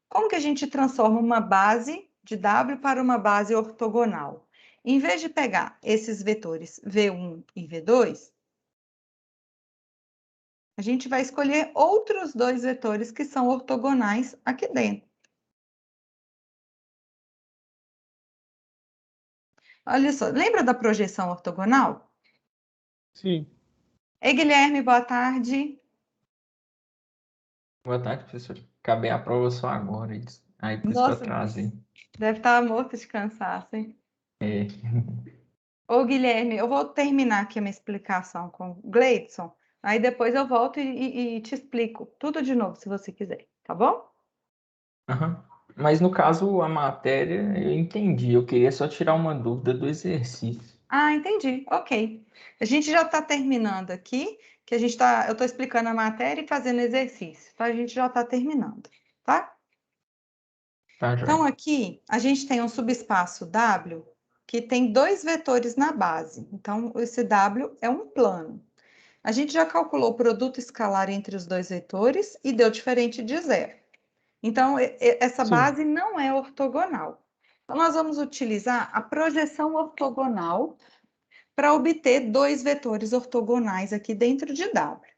Como que a gente transforma uma base de W para uma base ortogonal? Em vez de pegar esses vetores V1 e V2, a gente vai escolher outros 2 vetores que são ortogonais aqui dentro. Olha só, lembra da projeção ortogonal? Sim. Ei, Guilherme, boa tarde. Boa tarde, professor. Acabei a prova só agora. Aí por isso que eu Nossa, atrasei. deve estar morto de cansaço, hein? É. Ô, Guilherme, eu vou terminar aqui a minha explicação com o Gleidson, aí depois eu volto e te explico tudo de novo, se você quiser, tá bom? Aham. Mas no caso, a matéria eu entendi. Eu queria só tirar uma dúvida do exercício. Ah, entendi. Ok. A gente já está terminando aqui, que eu estou explicando a matéria e fazendo exercício. Então, a gente já está terminando, tá? Tá, Então, joia? aqui, a gente tem um subespaço W que tem 2 vetores na base. Então, esse W é um plano. A gente já calculou o produto escalar entre os 2 vetores e deu diferente de 0. Então, essa Sim. base não é ortogonal. Então, nós vamos utilizar a projeção ortogonal para obter 2 vetores ortogonais aqui dentro de W.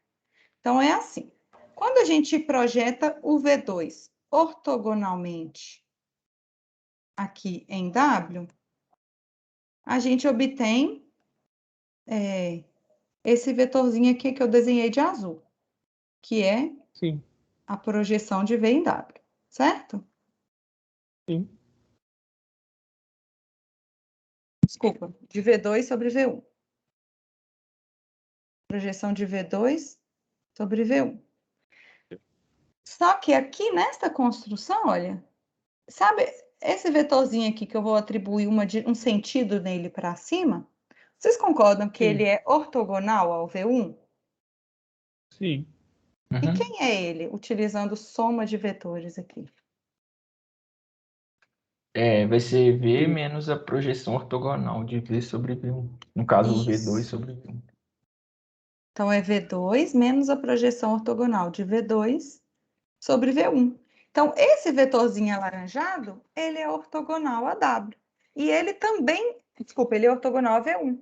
Então, é assim. Quando a gente projeta o V2 ortogonalmente aqui em W, a gente obtém esse vetorzinho aqui que eu desenhei de azul, que é Sim. a projeção de V em W, certo? Sim. Desculpa, de V2 sobre V1. Projeção de V2 sobre V1. Só que aqui nesta construção, olha, sabe esse vetorzinho aqui que eu vou atribuir um sentido nele para cima? Vocês concordam que ele Sim, é ortogonal ao V1? sim. E Uhum. quem é ele, utilizando soma de vetores aqui? Vai ser V menos a projeção ortogonal de V sobre V1. No caso, o V2 Isso. sobre V1. Então, é V2 menos a projeção ortogonal de V2 sobre V1. Então, esse vetorzinho alaranjado, ele é ortogonal a W. E ele também, desculpa, ele é ortogonal a V1.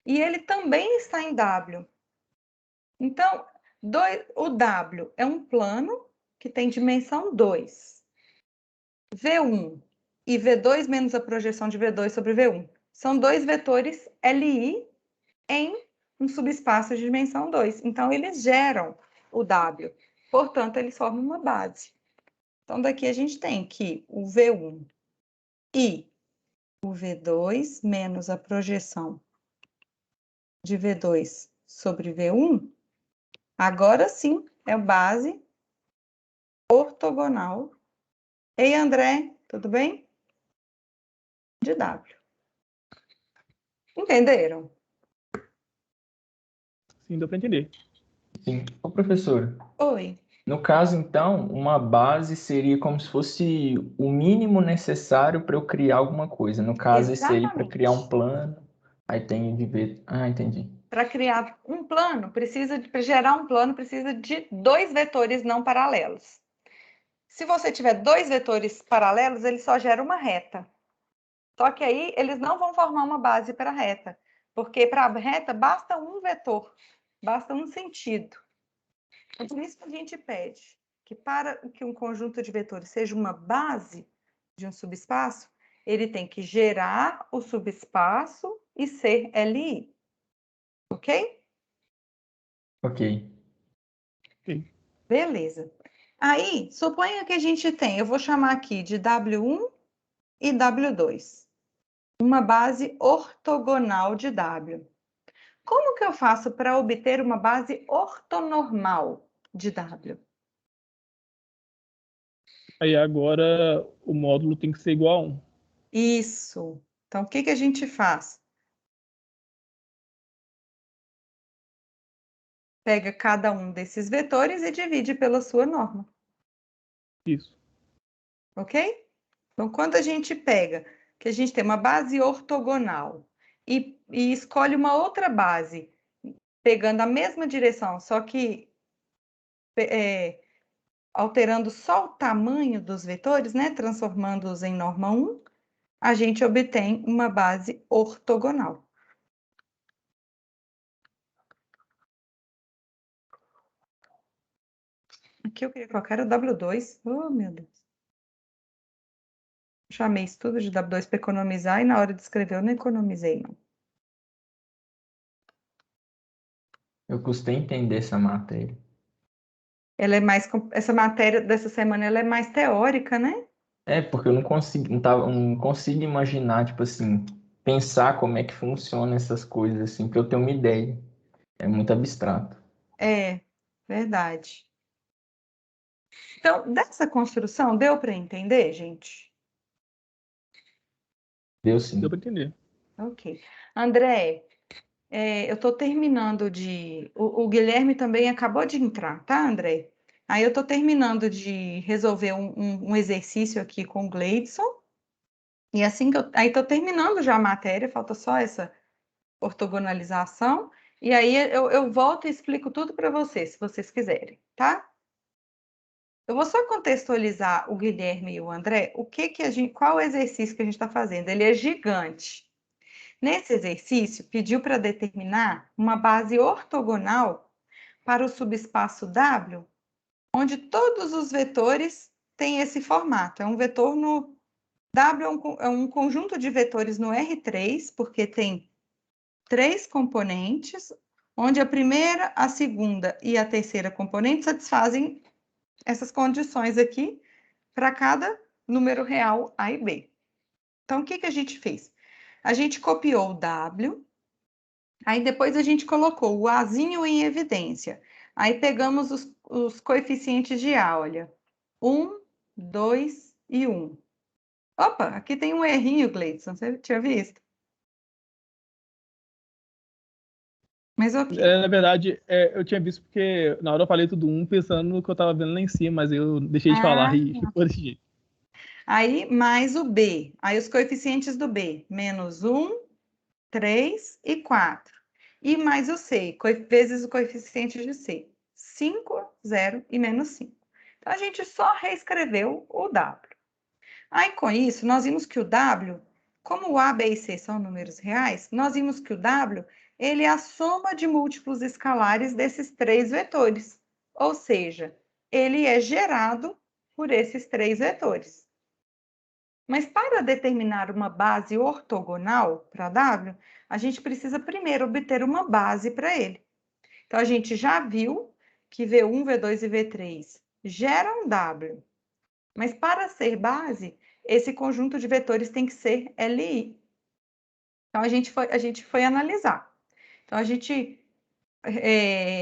E ele também está em W. Então, o W é um plano que tem dimensão 2. V1 e V2 menos a projeção de V2 sobre V1. São dois vetores LI em um subespaço de dimensão 2. Então, eles geram o W. Portanto, eles formam uma base. Então, daqui a gente tem que o V1 e o V2 menos a projeção de V2 sobre V1, agora sim é base ortogonal. Ei, André, tudo bem? De W. Entenderam? Sim, deu para entender. Sim. Ô, professor, Oi. no caso, então, uma base seria como se fosse o mínimo necessário para eu criar alguma coisa. No caso, esse aí para criar um Exatamente. plano, aí tem de ver. Ah, entendi. Para criar um plano, para gerar um plano, precisa de dois vetores não paralelos. Se você tiver dois vetores paralelos, ele só gera uma reta. Só que aí eles não vão formar uma base para a reta, porque para a reta basta um vetor, basta um sentido. É por isso que a gente pede que para que um conjunto de vetores seja uma base de um subespaço, ele tem que gerar o subespaço e ser LI. Ok? Ok. Sim. Beleza. Aí, suponha que a gente tem, eu vou chamar aqui de W1 e W2, uma base ortogonal de W. Como que eu faço para obter uma base ortonormal de W? Aí agora o módulo tem que ser igual a 1. Isso. Então, o que que a gente faz? Pega cada um desses vetores e divide pela sua norma, Isso. ok? Então, quando a gente pega que a gente tem uma base ortogonal e escolhe uma outra base, pegando a mesma direção, só que alterando só o tamanho dos vetores, né? Transformando-os em norma 1, a gente obtém uma base ortogonal. Aqui eu queria colocar o W2. Oh, meu Deus. Chamei isso tudo de W2 para economizar e na hora de escrever eu não economizei, não. Eu custei entender essa matéria. Ela é mais, essa matéria dessa semana ela é mais teórica, né? Porque eu não consigo, não consigo imaginar, tipo assim, pensar como é que funciona essas coisas, assim, porque eu tenho uma ideia. É muito abstrato. É, verdade. Então, dessa construção, deu para entender, gente? Deu Deu sim. para entender. Ok. André, eu estou terminando de. O Guilherme também acabou de entrar, tá, André? Aí eu estou terminando de resolver um exercício aqui com o Gleidson. E assim que aí estou terminando já a matéria, falta só essa ortogonalização. E aí eu volto e explico tudo para vocês, se vocês quiserem, tá? Eu vou só contextualizar o Guilherme e o André, qual o exercício que a gente está fazendo? Ele é gigante. Nesse exercício, pediu para determinar uma base ortogonal para o subespaço W, onde todos os vetores têm esse formato. É um vetor no W, é um conjunto de vetores no R3, porque tem 3 componentes, onde a primeira, a segunda e a terceira componente satisfazem essas condições aqui para cada número real A e B. Então, o que que a gente fez? A gente copiou o W, aí depois a gente colocou o Azinho em evidência. Aí pegamos os coeficientes de A, olha. 1, 2 e 1. Opa, aqui tem um errinho, Gleidson. Você tinha visto? Mas ok. Na verdade, eu tinha visto porque na hora eu falei tudo pensando no que eu tava vendo lá em cima, mas eu deixei de falar Ah, e ficou desse jeito. aí mais o B. Aí os coeficientes do B. Menos 1, 3 e 4. E mais o C, vezes o coeficiente de C. 5, 0 e menos 5. Então, a gente só reescreveu o W. Aí, com isso, nós vimos que o W, como o A, B e C são números reais, nós vimos que o W, ele é a soma de múltiplos escalares desses três vetores. Ou seja, ele é gerado por esses três vetores. Mas para determinar uma base ortogonal para W, a gente precisa primeiro obter uma base para ele. Então, a gente já viu que V1, V2 e V3 geram W. Mas para ser base, esse conjunto de vetores tem que ser LI. Então, a gente foi analisar. Então, a gente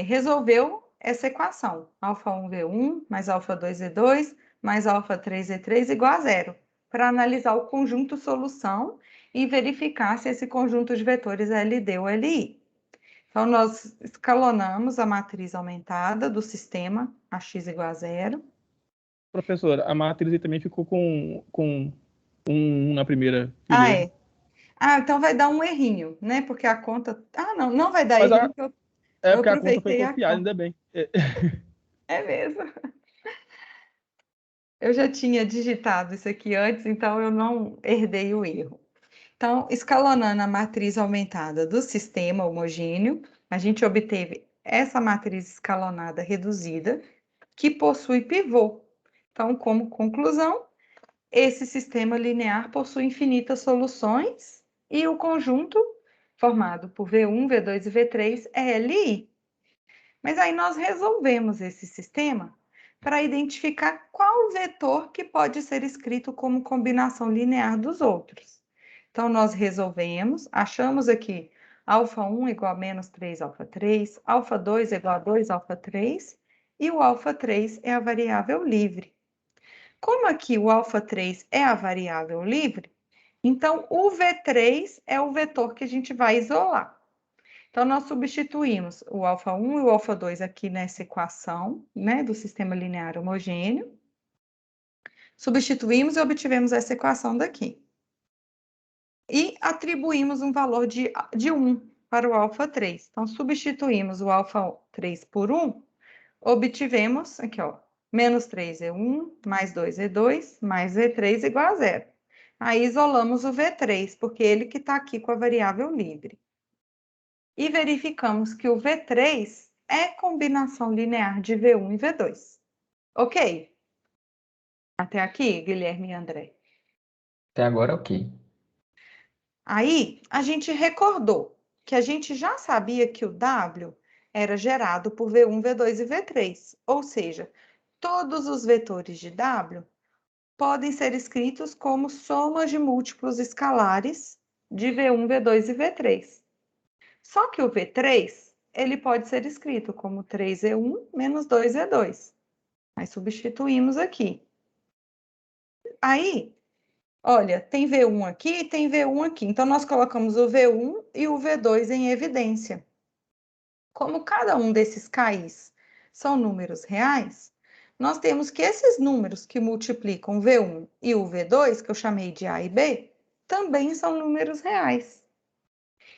resolveu essa equação. Alfa1, V1, mais alfa2, V2, mais alfa3, V3 igual a zero. Para analisar o conjunto solução e verificar se esse conjunto de vetores é LD ou LI. Então, nós escalonamos a matriz aumentada do sistema, AX igual a zero. Professora, a matriz aí também ficou com um na primeira Ah, fileira. é. Ah, então vai dar um errinho, né? Porque a conta... Ah, não, não vai dar Mas errinho, porque é eu porque a conta foi aproveitei a copiada, conta. ainda bem. É mesmo. Eu já tinha digitado isso aqui antes, então eu não herdei o erro. Então, escalonando a matriz aumentada do sistema homogêneo, a gente obteve essa matriz escalonada reduzida, que possui pivô. Então, como conclusão, esse sistema linear possui infinitas soluções e o conjunto formado por V1, V2 e V3 é LI. Mas aí nós resolvemos esse sistema para identificar qual vetor que pode ser escrito como combinação linear dos outros. Então, nós resolvemos, achamos aqui alfa1 igual a menos 3 alfa3, alfa2 igual a 2 alfa3, e o alfa3 é a variável livre. Como aqui o alfa3 é a variável livre, então o V3 é o vetor que a gente vai isolar. Então, nós substituímos o alfa1 e o alfa2 aqui nessa equação, né, do sistema linear homogêneo. Substituímos e obtivemos essa equação daqui. E atribuímos um valor de 1 para o alfa3. Então, substituímos o alfa3 por 1, obtivemos aqui, ó, menos 3 é 1, mais 2 é 2, mais V3 igual a zero. Aí isolamos o V3, porque ele que está aqui com a variável livre. E verificamos que o V3 é combinação linear de V1 e V2. Ok? Até aqui, Guilherme e André. Até agora, ok. Aí, a gente recordou que a gente já sabia que o W era gerado por V1, V2 e V3. Ou seja, todos os vetores de W podem ser escritos como somas de múltiplos escalares de V1, V2 e V3. Só que o V3, ele pode ser escrito como 3E1 menos 2E2. Aí substituímos aqui. Aí, olha, tem V1 aqui e tem V1 aqui. Então, nós colocamos o V1 e o V2 em evidência. Como cada um desses KIs são números reais, nós temos que esses números que multiplicam o V1 e o V2, que eu chamei de A e B, também são números reais.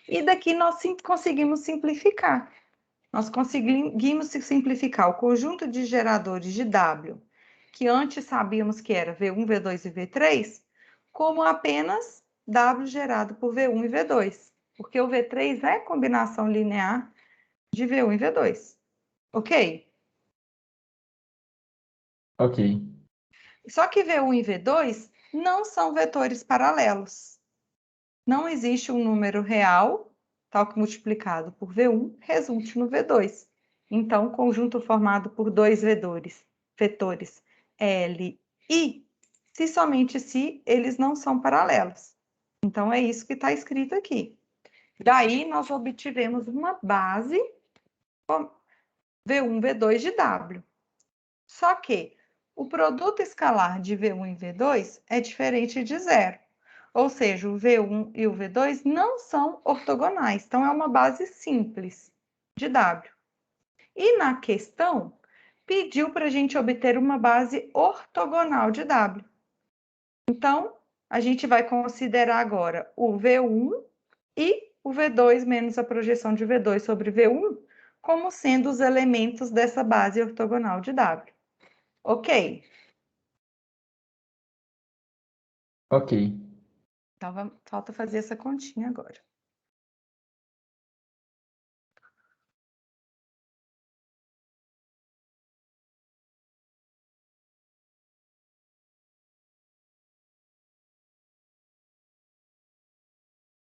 E daqui nós conseguimos simplificar. Nós conseguimos simplificar o conjunto de geradores de W, que antes sabíamos que era V1, V2 e V3, como apenas W gerado por V1 e V2, porque o V3 é combinação linear de V1 e V2. Ok? Ok. Só que V1 e V2 não são vetores paralelos. Não existe um número real, tal que multiplicado por V1, resulte no V2. Então, conjunto formado por dois vetores L e I, somente se eles não são paralelos. Então, é isso que está escrito aqui. Daí, nós obtivemos uma base V1, V2 de W. Só que o produto escalar de V1 e V2 é diferente de zero. Ou seja, o V1 e o V2 não são ortogonais. Então, é uma base simples de W. E na questão, pediu para a gente obter uma base ortogonal de W. Então, a gente vai considerar agora o V1 e o V2 menos a projeção de V2 sobre V1 como sendo os elementos dessa base ortogonal de W. Ok? Ok. Então, falta fazer essa continha agora.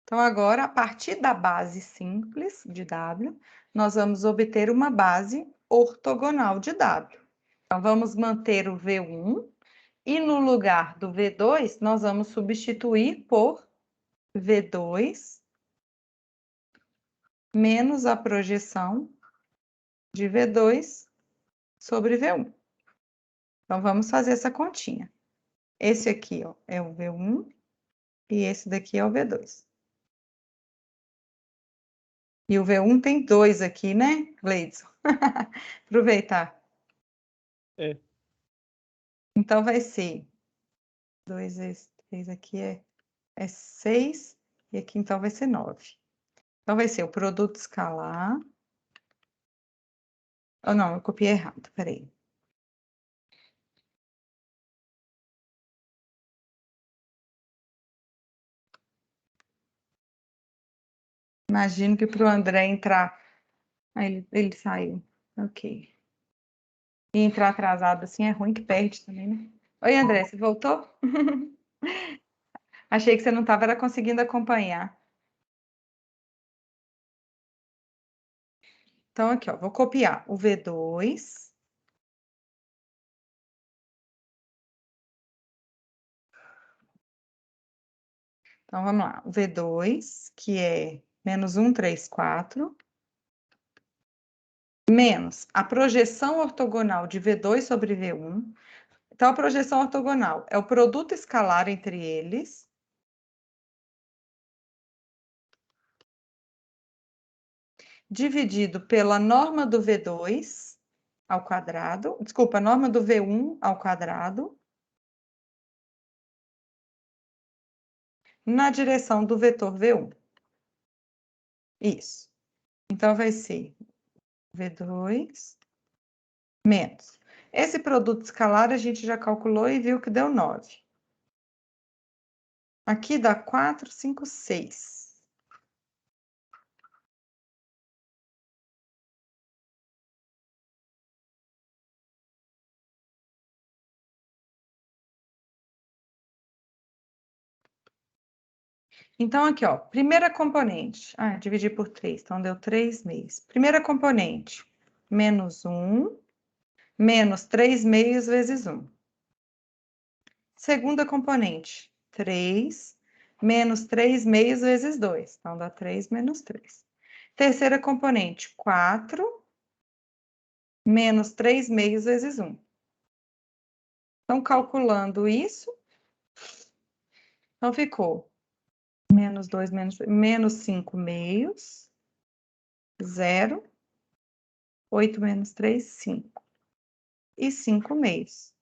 Então, agora, a partir da base simples de W, nós vamos obter uma base ortogonal de W. Então, vamos manter o V1 e no lugar do V2, nós vamos substituir por V2 menos a projeção de V2 sobre V1. Então, vamos fazer essa continha. Esse aqui, ó, é o V1 e esse daqui é o V2. E o V1 tem 2 aqui, né, Gleidson? Aproveitar. É. Então, vai ser 2 vezes 3 aqui é 6, e aqui então vai ser 9. Então, vai ser o produto escalar. Oh, não, eu copiei errado, peraí. Imagino que para o André entrar. Ah, ele saiu. Ok. E entrar atrasado assim é ruim que perde também, né? Oi, André, você voltou? Achei que você não estava conseguindo acompanhar. Então, aqui, ó, vou copiar o V2. Então, vamos lá. O V2, que é menos 1, 3, 4. Menos a projeção ortogonal de V2 sobre V1. Então, a projeção ortogonal é o produto escalar entre eles. Dividido pela norma do V2 ao quadrado. Desculpa, a norma do V1 ao quadrado. Na direção do vetor V1. Isso. Então, vai ser V2 menos. Esse produto escalar a gente já calculou e viu que deu 9. Aqui dá 4, 5, 6. Então, aqui, ó, primeira componente. Ah, dividir por 3, então deu 3 meios. Primeira componente, menos 1, menos 3 meios vezes 1. Segunda componente, 3, menos 3 meios vezes 2. Então, dá 3 menos 3. Terceira componente, 4, menos 3 meios vezes 1. Então, calculando isso, então ficou menos 2, menos 5 meios, 0, 8 menos 3, 5. E 5 meios.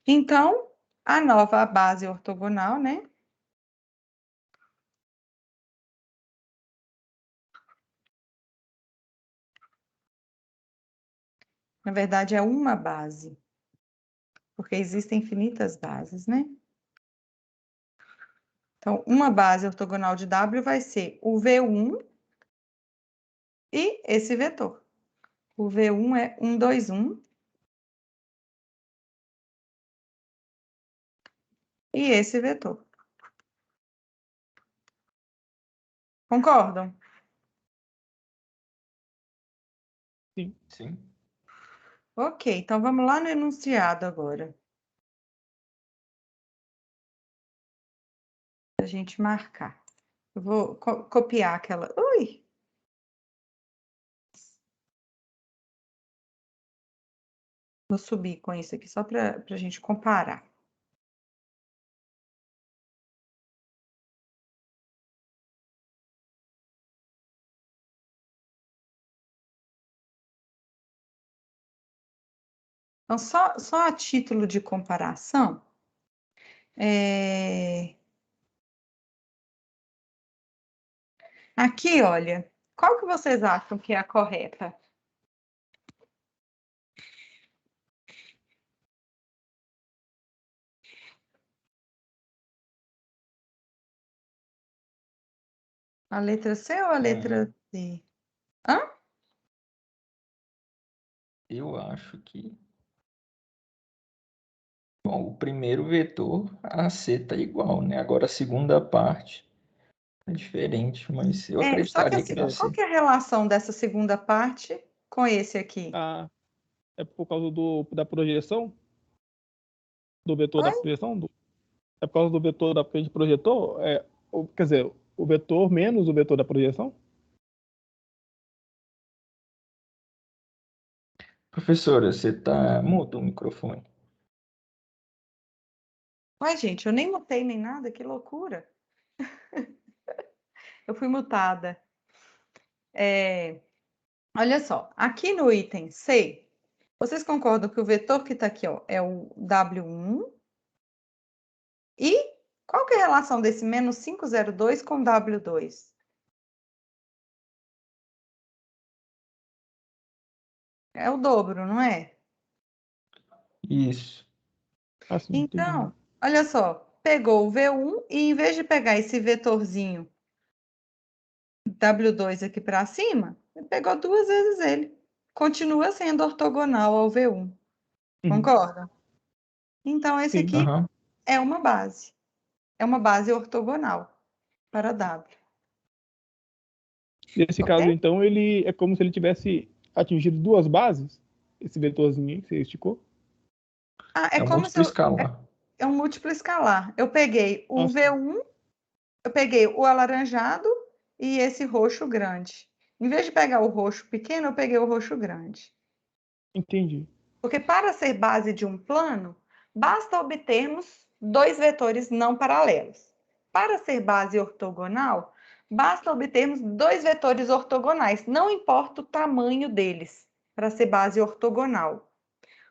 Então, a nova base ortogonal, né? Na verdade, é uma base. Porque existem infinitas bases, né? Então, uma base ortogonal de W vai ser o V1 e esse vetor. O V1 é 1, 2, 1. E esse vetor. Concordam? Sim. Sim. Ok, então vamos lá no enunciado agora. Para a gente marcar. Eu vou copiar aquela... Ui! Vou subir com isso aqui, só para a gente comparar. Então, só a título de comparação, aqui, olha, qual que vocês acham que é a correta? A letra C ou a letra D? Hã? Eu acho que... Bom, o primeiro vetor, a C tá igual, né? Agora a segunda parte é diferente, mas eu Só que acreditaria que assim, era a qual C. que é a relação dessa segunda parte com esse aqui? Ah, é por causa da projeção? Do vetor da Oi? projeção? É por causa do vetor que a gente projetou? Quer dizer, o vetor menos o vetor da projeção? Professora, você tá mudo o microfone. Ué, gente, eu nem mutei nem nada, que loucura. Eu fui mutada. Olha só, aqui no item C, vocês concordam que o vetor que está aqui, ó, é o W1? E qual que é a relação desse menos 502 com W2? É o dobro, não é? Isso. Assim, entendi. Então, olha só, pegou o V1 e em vez de pegar esse vetorzinho W2 aqui para cima, ele pegou duas vezes ele. Continua sendo ortogonal ao V1. Uhum. Concorda? Então, esse Sim. aqui Aham. é uma base. É uma base ortogonal para W. Nesse Ok? caso, então, ele é como se ele tivesse atingido duas bases, esse vetorzinho aí que você esticou. Ah, é É um como se múltiplo escalar. é um múltiplo escalar. Eu peguei o Ah, sim. V1, eu peguei o alaranjado e esse roxo grande. Em vez de pegar o roxo pequeno, eu peguei o roxo grande. Entendi. Porque para ser base de um plano, basta obtermos dois vetores não paralelos. Para ser base ortogonal, basta obtermos dois vetores ortogonais, não importa o tamanho deles, para ser base ortogonal.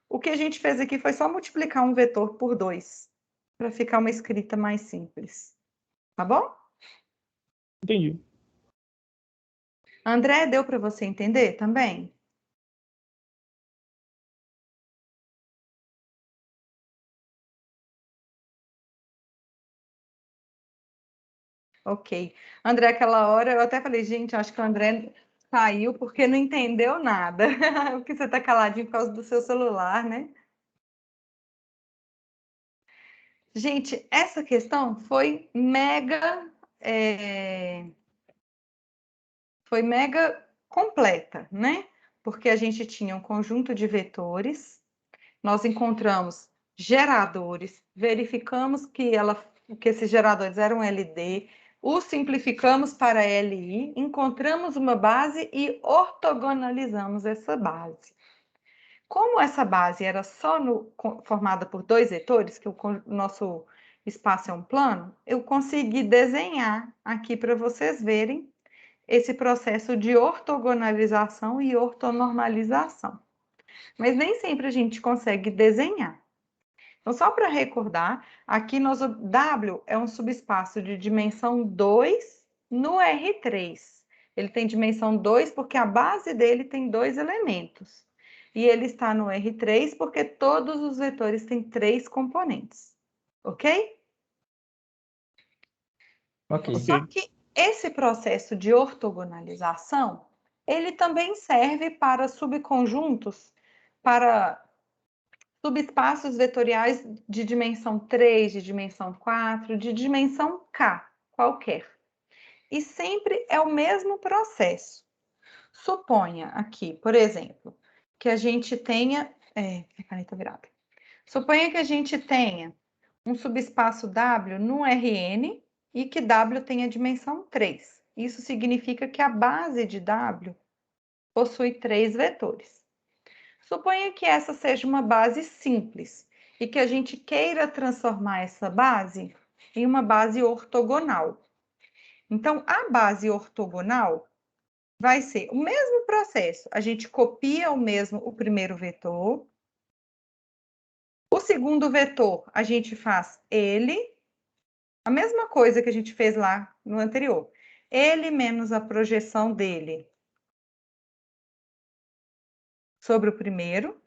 O que a gente fez aqui foi só multiplicar um vetor por dois, para ficar uma escrita mais simples. Tá bom? Entendi. André, deu para você entender também? Ok. André, aquela hora eu até falei, gente, acho que o André saiu porque não entendeu nada. Porque você está caladinho por causa do seu celular, né? Gente, essa questão foi mega completa, né? Porque a gente tinha um conjunto de vetores, nós encontramos geradores, verificamos que esses geradores eram LD, os simplificamos para LI, encontramos uma base e ortogonalizamos essa base. Como essa base era só formada por dois vetores, que o nosso espaço é um plano, eu consegui desenhar aqui para vocês verem esse processo de ortogonalização e ortonormalização. Mas nem sempre a gente consegue desenhar. Então, só para recordar, aqui o W é um subespaço de dimensão 2 no R3. Ele tem dimensão 2 porque a base dele tem dois elementos. E ele está no R3 porque todos os vetores têm três componentes. Ok? Ok. Só Ok. que esse processo de ortogonalização, ele também serve para subconjuntos, para subespaços vetoriais de dimensão 3, de dimensão 4, de dimensão K, qualquer. E sempre é o mesmo processo. Suponha aqui, por exemplo, que a gente tenha... a caneta virada. Suponha que a gente tenha um subespaço W no Rn e que W tenha dimensão 3. Isso significa que a base de W possui três vetores. Suponha que essa seja uma base simples e que a gente queira transformar essa base em uma base ortogonal. Então, a base ortogonal vai ser o mesmo processo. A gente copia o primeiro vetor. O segundo vetor, a gente faz ele, a mesma coisa que a gente fez lá no anterior. Ele menos a projeção dele sobre o primeiro.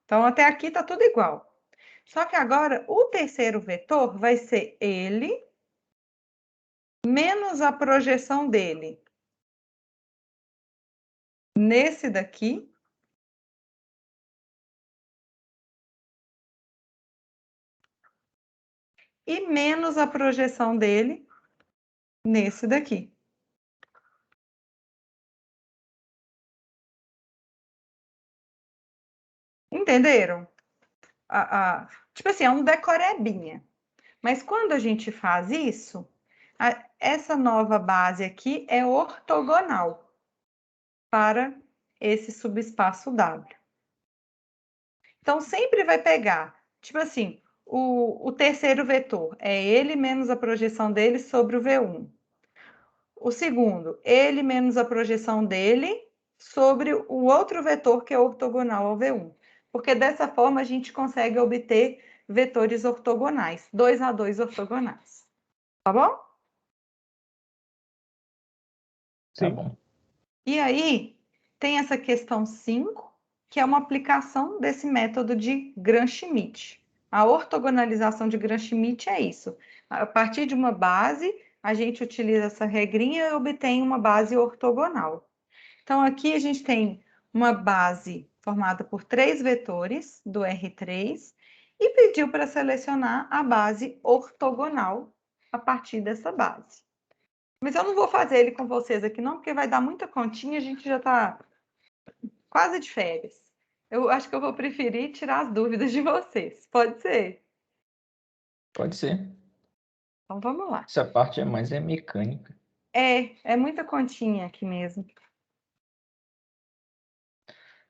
Então, até aqui está tudo igual. Só que agora, o terceiro vetor vai ser ele menos a projeção dele nesse daqui. E menos a projeção dele nesse daqui. Entenderam? Tipo assim, é um decorebinha. Mas quando a gente faz isso, essa nova base aqui é ortogonal para esse subespaço W. Então, sempre vai pegar, tipo assim, o terceiro vetor é ele menos a projeção dele sobre o V1. O segundo, ele menos a projeção dele sobre o outro vetor que é ortogonal ao V1. Porque dessa forma a gente consegue obter vetores ortogonais, 2 a 2 ortogonais. Tá bom? Tá Sim. bom. E aí, tem essa questão 5, que é uma aplicação desse método de Gram-Schmidt. A ortogonalização de Gram-Schmidt é isso. A partir de uma base, a gente utiliza essa regrinha e obtém uma base ortogonal. Então, aqui a gente tem uma base formada por 3 vetores do R3 e pediu para selecionar a base ortogonal a partir dessa base. Mas eu não vou fazer ele com vocês aqui não, porque vai dar muita continha, a gente já está quase de férias. Eu acho que eu vou preferir tirar as dúvidas de vocês. Pode ser? Pode ser. Então, vamos lá. Essa parte é mecânica. É muita continha aqui mesmo.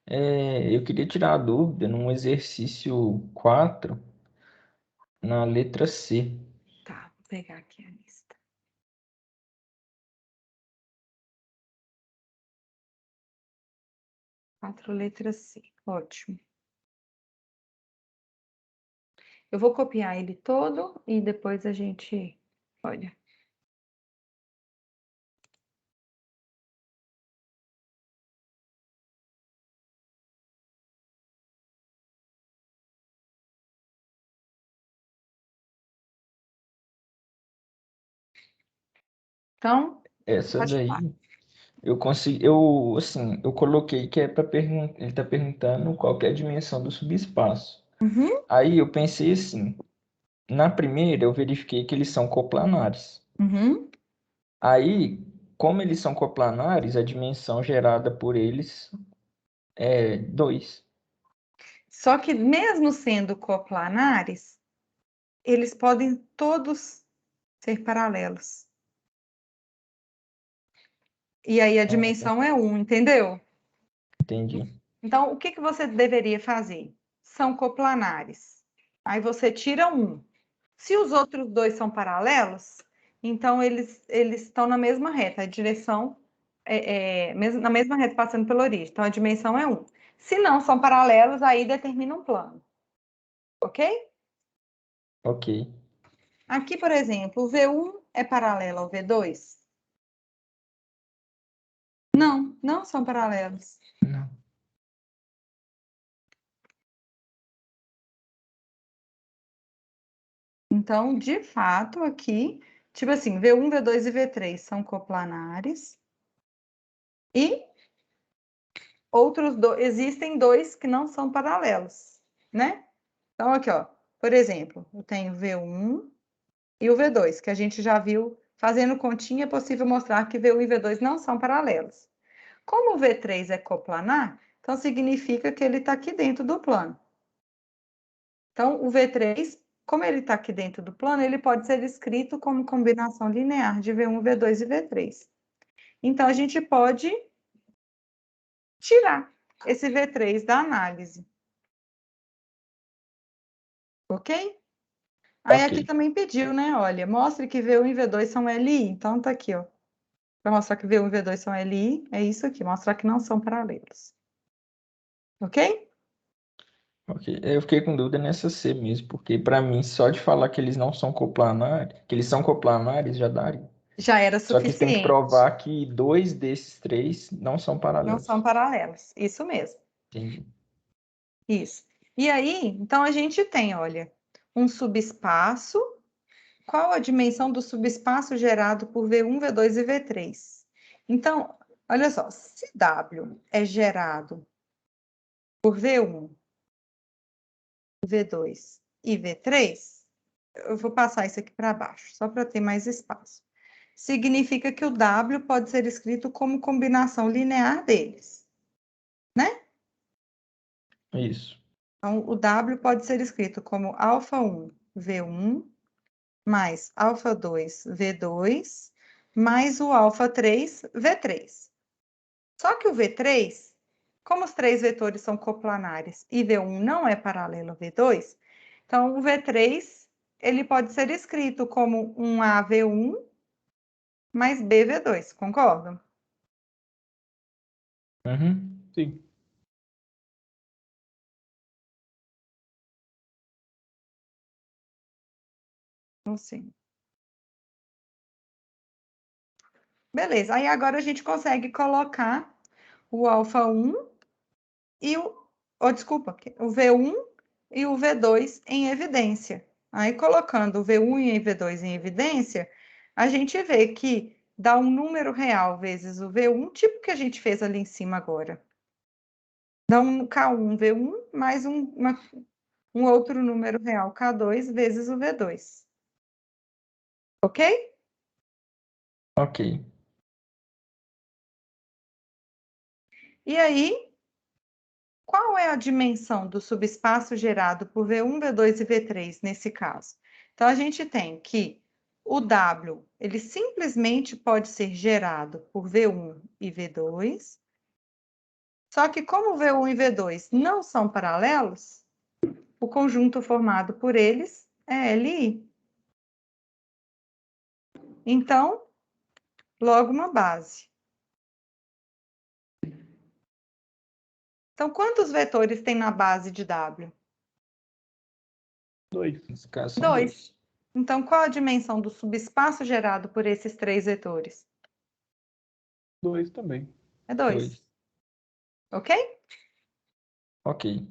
Eu queria tirar a dúvida num exercício 4, na letra C. Tá, vou pegar aqui a lista. Quatro letras C. Ótimo. Eu vou copiar ele todo e depois a gente olha. Então, Essa pode falar. daí, eu coloquei que é para perguntar, ele está perguntando qual que é a dimensão do subespaço. Uhum, Aí eu pensei assim, na primeira eu verifiquei que eles são coplanares. uhum. Aí, como eles são coplanares, a dimensão gerada por eles é 2. Só que mesmo sendo coplanares, eles podem todos ser paralelos. E aí a dimensão é 1, entendeu? Entendi. Então, o que você deveria fazer? São coplanares. Aí você tira um. Se os outros dois são paralelos, então eles estão na mesma reta. A direção na mesma reta, passando pela origem. Então, a dimensão é 1. Se não são paralelos, aí determina um plano. Ok? Ok. Aqui, por exemplo, o V1 é paralelo ao V2? Não, não são paralelos. Não. Então, de fato, aqui, tipo assim, V1, V2 e V3 são coplanares. E existem dois que não são paralelos, né? Então, aqui, ó, por exemplo, eu tenho V1 e o V2, que a gente já viu, fazendo continha, é possível mostrar que V1 e V2 não são paralelos. Como o V3 é coplanar, então significa que ele está aqui dentro do plano. Então, o V3, como ele está aqui dentro do plano, ele pode ser escrito como combinação linear de V1, V2 e V3. Então, a gente pode tirar esse V3 da análise. Ok? Aí aqui Ok. também pediu, né? Olha, mostre que V1 e V2 são LI. Então tá aqui, ó. Para mostrar que V1 e V2 são LI, é isso aqui, mostrar que não são paralelos. Ok? Ok. Eu fiquei com dúvida nessa C mesmo, porque para mim, só de falar que eles não são coplanares, que eles são coplanares, já daria. Já era Só que tem que suficiente. provar que 2 desses 3 não são Não são paralelos. paralelos. Isso mesmo. Entendi. Isso. E aí, então a gente tem, olha, um subespaço. Qual a dimensão do subespaço gerado por V1, V2 e V3? Então, olha só, se W é gerado por V1, V2 e V3, eu vou passar isso aqui para baixo, só para ter mais espaço. Significa que o W pode ser escrito como combinação linear deles, né? Isso. Então, o W pode ser escrito como alfa1, V1, mais alfa2, V2, mais o alfa3, V3. Só que o V3, como os três vetores são coplanares e V1 não é paralelo a V2, então o V3 ele pode ser escrito como um AV1 mais BV2, concordam? Uhum. Sim. Então, sim. Beleza, aí agora a gente consegue colocar o alfa1 e desculpa, o V1 e o V2 em evidência. Aí, colocando o V1 e o V2 em evidência, a gente vê que dá um número real vezes o V1, tipo que a gente fez ali em cima agora. Dá um K1 V1 mais um outro número real K2 vezes o V2. Ok? Ok. E aí, qual é a dimensão do subespaço gerado por V1, V2 e V3 nesse caso? Então, a gente tem que o W, ele simplesmente pode ser gerado por V1 e V2, só que como V1 e V2 não são paralelos, o conjunto formado por eles é LI. Então, logo uma base. Então, quantos vetores tem na base de W? 2. Nesse caso são 2. 2. Então, qual a dimensão do subespaço gerado por esses três vetores? 2 também. É 2. 2. Ok? Ok.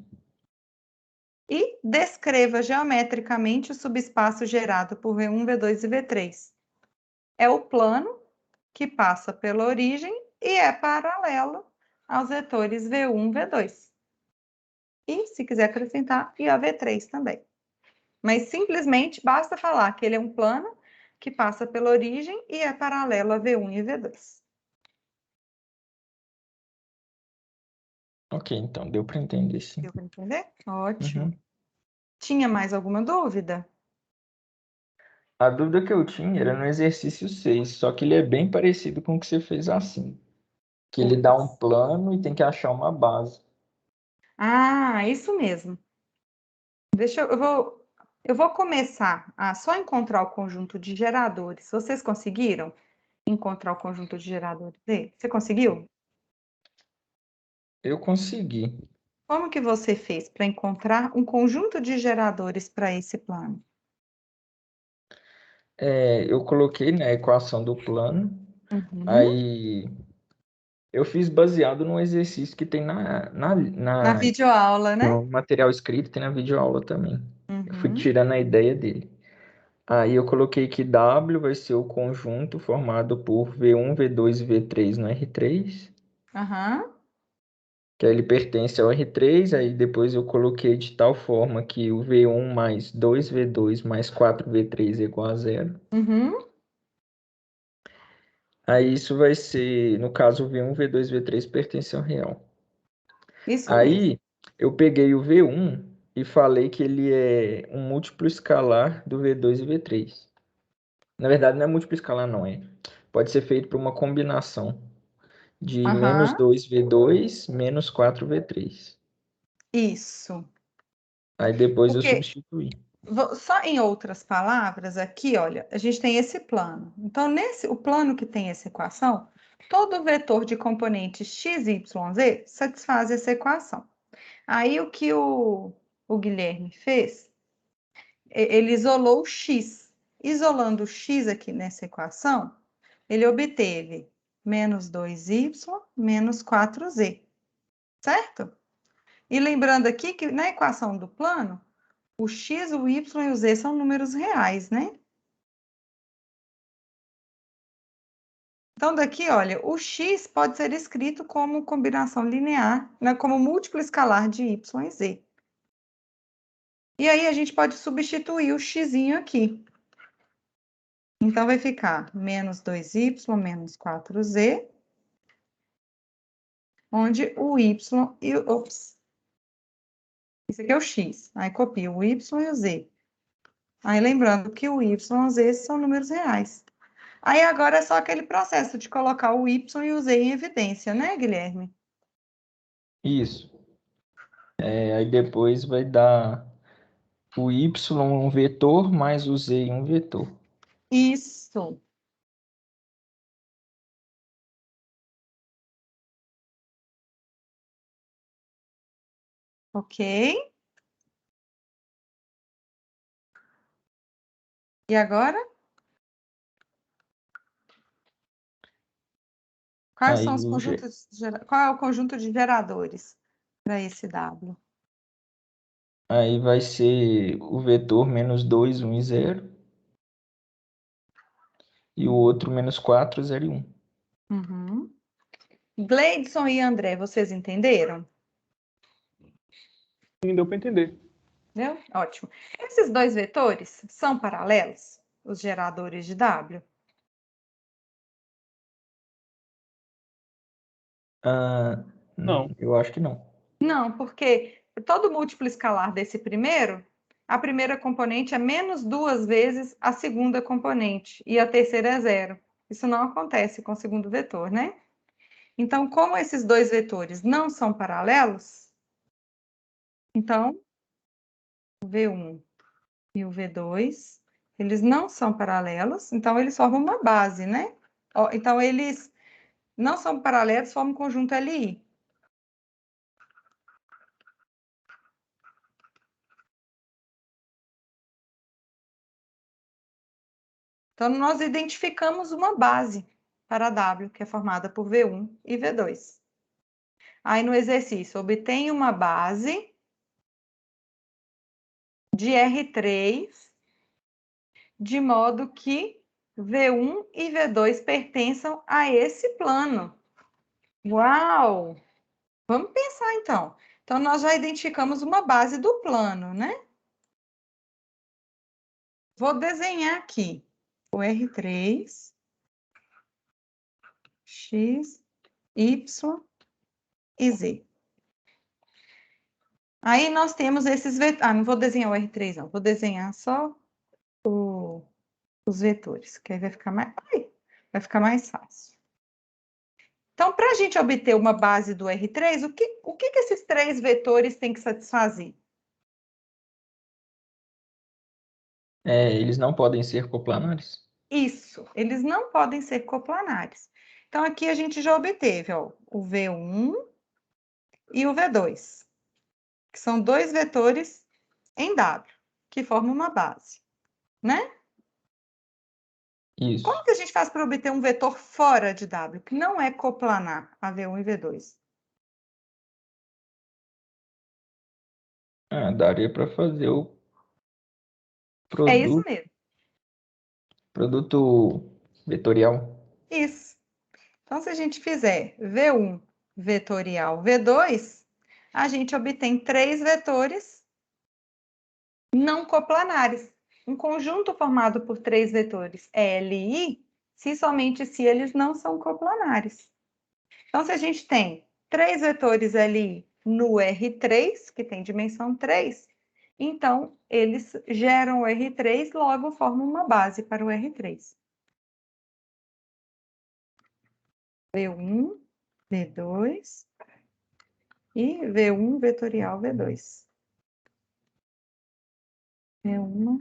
E descreva geometricamente o subespaço gerado por V1, V2 e V3. É o plano que passa pela origem e é paralelo aos vetores V1, V2. E, se quiser acrescentar, e a V3 também. Mas simplesmente basta falar que ele é um plano que passa pela origem e é paralelo a V1 e V2. Ok, então deu para entender sim. Deu para entender? Ótimo. Uhum. Tinha mais alguma dúvida? A dúvida que eu tinha era no exercício 6, só que ele é bem parecido com o que você fez assim. Que ele dá um plano e tem que achar uma base. Ah, isso mesmo. Eu vou começar a só encontrar o conjunto de geradores. Vocês conseguiram encontrar o conjunto de geradores dele? Você conseguiu? Eu consegui. Como que você fez para encontrar um conjunto de geradores para esse plano? Eu coloquei na equação do plano, Uhum. aí eu fiz baseado no exercício que tem Na videoaula, né? no material escrito, tem na videoaula também. Eu fui Uhum. tirando a ideia dele. Aí eu coloquei que W vai ser o conjunto formado por V1, V2 e V3 no R3, Aham. que aí ele pertence ao R3, aí depois eu coloquei de tal forma que o V1 mais 2V2 mais 4V3 é igual a zero. Uhum. Aí isso vai ser, no caso, o V1, V2, V3 pertence ao real. Isso mesmo. Aí eu peguei o V1 e falei que ele é um múltiplo escalar do V2 e V3. Na verdade, não é múltiplo escalar, não é. Pode ser feito por uma combinação. de menos Aham, 2V2 menos 4V3. isso. Aí depois eu Porque, substituí. só em outras palavras, aqui, olha, a gente tem esse plano. Então, o plano que tem essa equação, todo vetor de componentes x, y, z satisfaz essa equação. Aí, o que o Guilherme fez, ele isolou o x. Isolando o x aqui nessa equação, ele obteve menos 2y menos 4z, certo? E lembrando aqui que na equação do plano, o x, o y e o z são números reais, né? Então, daqui, olha, o x pode ser escrito como combinação linear, né, como múltiplo escalar de y e z. E aí, a gente pode substituir o x aqui. Então, vai ficar menos 2y menos 4z, onde o y e o... Ops. Isso aqui é o x. Aí, copia o y e o z. Aí, lembrando que o y e o z são números reais. Aí, agora é só aquele processo de colocar o y e o z em evidência, né, Guilherme? Isso. Aí depois vai dar o y um vetor mais o z um vetor. Isso. Ok? E agora? Quais Aí, são os conjuntos Qual é o conjunto de geradores para esse W? aí vai ser o vetor menos 2, 1 e 0. E o outro menos 4, 0 e 1. Uhum. Gleidson e André, vocês entenderam? Sim, deu para entender. Entendeu? Ótimo. Esses dois vetores são paralelos, os geradores de W? Ah, Não. eu acho que não. Não, porque todo múltiplo escalar desse primeiro, a primeira componente é menos duas vezes a segunda componente e a terceira é zero. Isso não acontece com o segundo vetor, né? Então, como esses dois vetores não são paralelos, então, o V1 e o V2, eles não são paralelos, então eles formam uma base, né? Então, eles não são paralelos, formam um conjunto LI. Então, nós identificamos uma base para W, que é formada por V1 e V2. Aí, no exercício, obtém uma base de R3, de modo que V1 e V2 pertençam a esse plano. Uau! Vamos pensar, então. Então, nós já identificamos uma base do plano, né? Vou desenhar aqui o R3, X, Y e Z. Aí nós temos esses vetores. Ah, não vou desenhar o R3, não. Vou desenhar só os vetores, que aí vai ficar mais fácil. Então, para a gente obter uma base do R3, o que esses três vetores têm que satisfazer? Eles não podem ser coplanares? Isso, eles não podem ser coplanares. Então, aqui a gente já obteve, ó, o V1 e o V2, que são dois vetores em W, que formam uma base, né? Como Isso. que a gente faz para obter um vetor fora de W, que não é coplanar a V1 e V2? Daria para fazer o É isso produto, mesmo, produto vetorial. isso. Então, se a gente fizer V1 vetorial V2, a gente obtém três vetores não coplanares. Um conjunto formado por três vetores LI, se somente se eles não são coplanares. Então, se a gente tem três vetores LI no R3, que tem dimensão 3, então eles geram o R3, logo formam uma base para o R3. V1 V2 e V1 vetorial V2. V1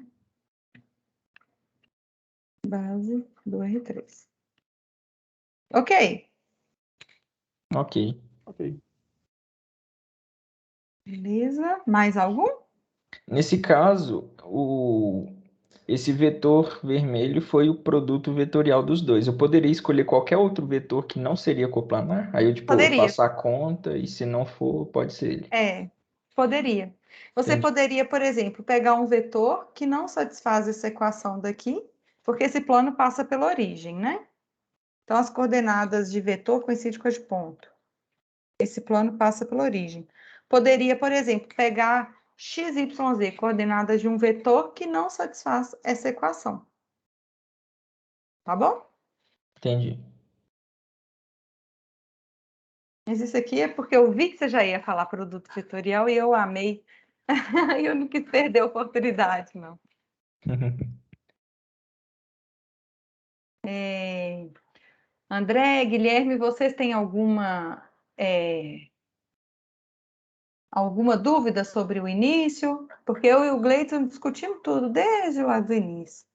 base do R3. Ok? Ok. Ok. Beleza. Mais algum? Nesse caso, esse vetor vermelho foi o produto vetorial dos dois. Eu poderia escolher qualquer outro vetor que não seria coplanar? Aí eu, tipo, eu Poderia. faço a conta e se não for, pode ser ele. Poderia. Você Entendi. poderia, por exemplo, pegar um vetor que não satisfaz essa equação daqui, porque esse plano passa pela origem, né? Então, as coordenadas de vetor coincidem com as de ponto. Esse plano passa pela origem. Poderia, por exemplo, pegar x, y, z, coordenadas de um vetor que não satisfaz essa equação. Tá bom? Entendi. Mas isso aqui é porque eu vi que você já ia falar produto vetorial e eu amei. E eu não quis perder a oportunidade, não. André, Guilherme, vocês têm alguma dúvida sobre o início? Porque eu e o Gleison discutimos tudo desde lá do início.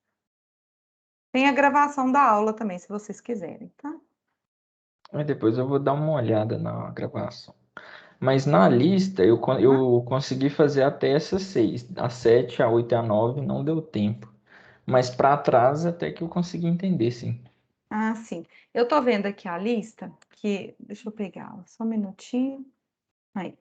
Tem a gravação da aula também, se vocês quiserem, tá? Mas depois eu vou dar uma olhada na gravação. Mas na lista eu consegui fazer até essas 6. A 7, a 8 e a 9 não deu tempo. Mas para trás até que eu consegui entender, sim. Ah, sim. Eu tô vendo aqui a lista, que... Deixa eu pegá-la, só um minutinho. Aí.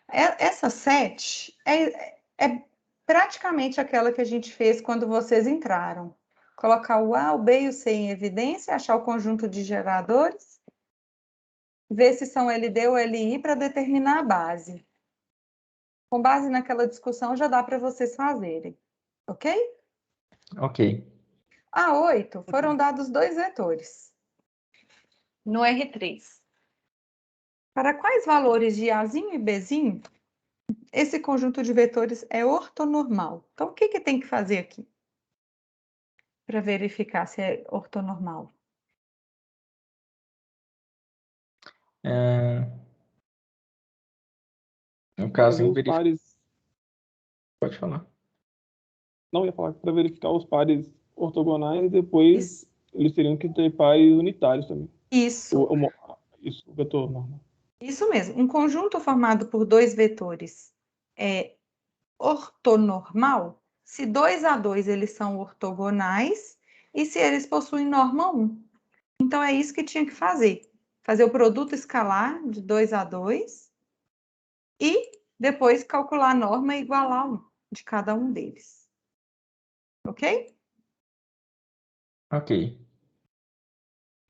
Essa 7 é praticamente aquela que a gente fez quando vocês entraram. Colocar o A, o B e o C em evidência, achar o conjunto de geradores, ver se são LD ou LI para determinar a base. Com base naquela discussão, já dá para vocês fazerem, ok? Ok. A 8 foram dados 2 vetores no R3. Para quais valores de Azinho e Bzinho, esse conjunto de vetores é ortonormal? Então, o que tem que fazer aqui para verificar se é ortonormal? No caso, Fazer os pares. Pode falar. Não, ia falar para verificar os pares ortogonais e depois eles teriam que ter pares unitários também. Isso, Isso, o vetor normal. isso mesmo. Um conjunto formado por dois vetores é ortonormal se 2 a 2 eles são ortogonais e se eles possuem norma 1. Então, é isso que tinha que fazer. Fazer o produto escalar de 2 a 2 e depois calcular a norma e igualar 1 de cada um deles. Ok? Ok.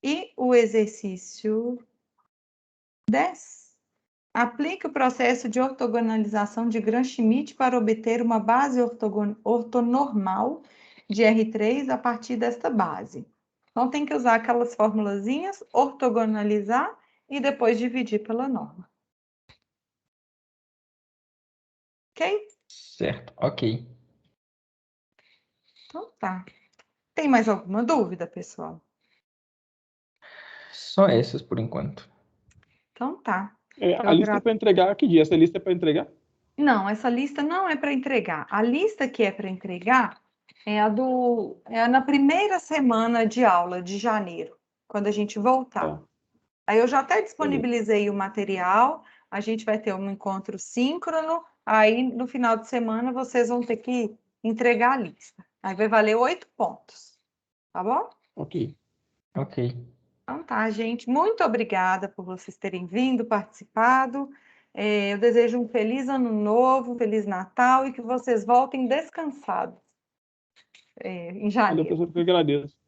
E o exercício 10. Aplique o processo de ortogonalização de Gram-Schmidt para obter uma base ortonormal de R3 a partir desta base. Então, tem que usar aquelas formulazinhas, ortogonalizar e depois dividir pela norma. Ok? Certo. Ok. Então, tá. Tem mais alguma dúvida, pessoal? Só essas por enquanto. Então, tá. A Eu lista é para entregar que dia? Essa lista é para entregar? Não, essa lista não é para entregar. A lista que é para entregar é na primeira semana de aula de janeiro, quando a gente voltar. Tá. Aí eu já até Beleza. disponibilizei o material, a gente vai ter um encontro síncrono, aí no final de semana vocês vão ter que entregar a lista. Aí vai valer 8 pontos, tá bom? Ok. Ok. Então tá, gente. Muito obrigada por vocês terem vindo, participado. Eu desejo um feliz ano novo, um feliz Natal e que vocês voltem descansados em Valeu, janeiro. professor, que eu agradeço.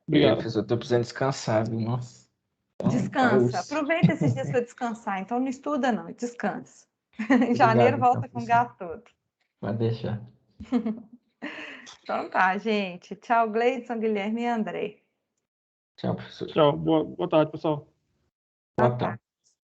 Obrigado. Professor, tô precisando descansar, viu? Nossa. Tá Descansa. osso. Aproveita esses dias para descansar. Então não estuda, não. Descansa. Em Obrigado, janeiro então, volta com professor. gás todo. Pode deixar. Então tá, gente. Tchau, Gleidson, Guilherme e André. Tchau, professor. Tchau. Boa tarde, pessoal. Boa Boa tarde. tarde.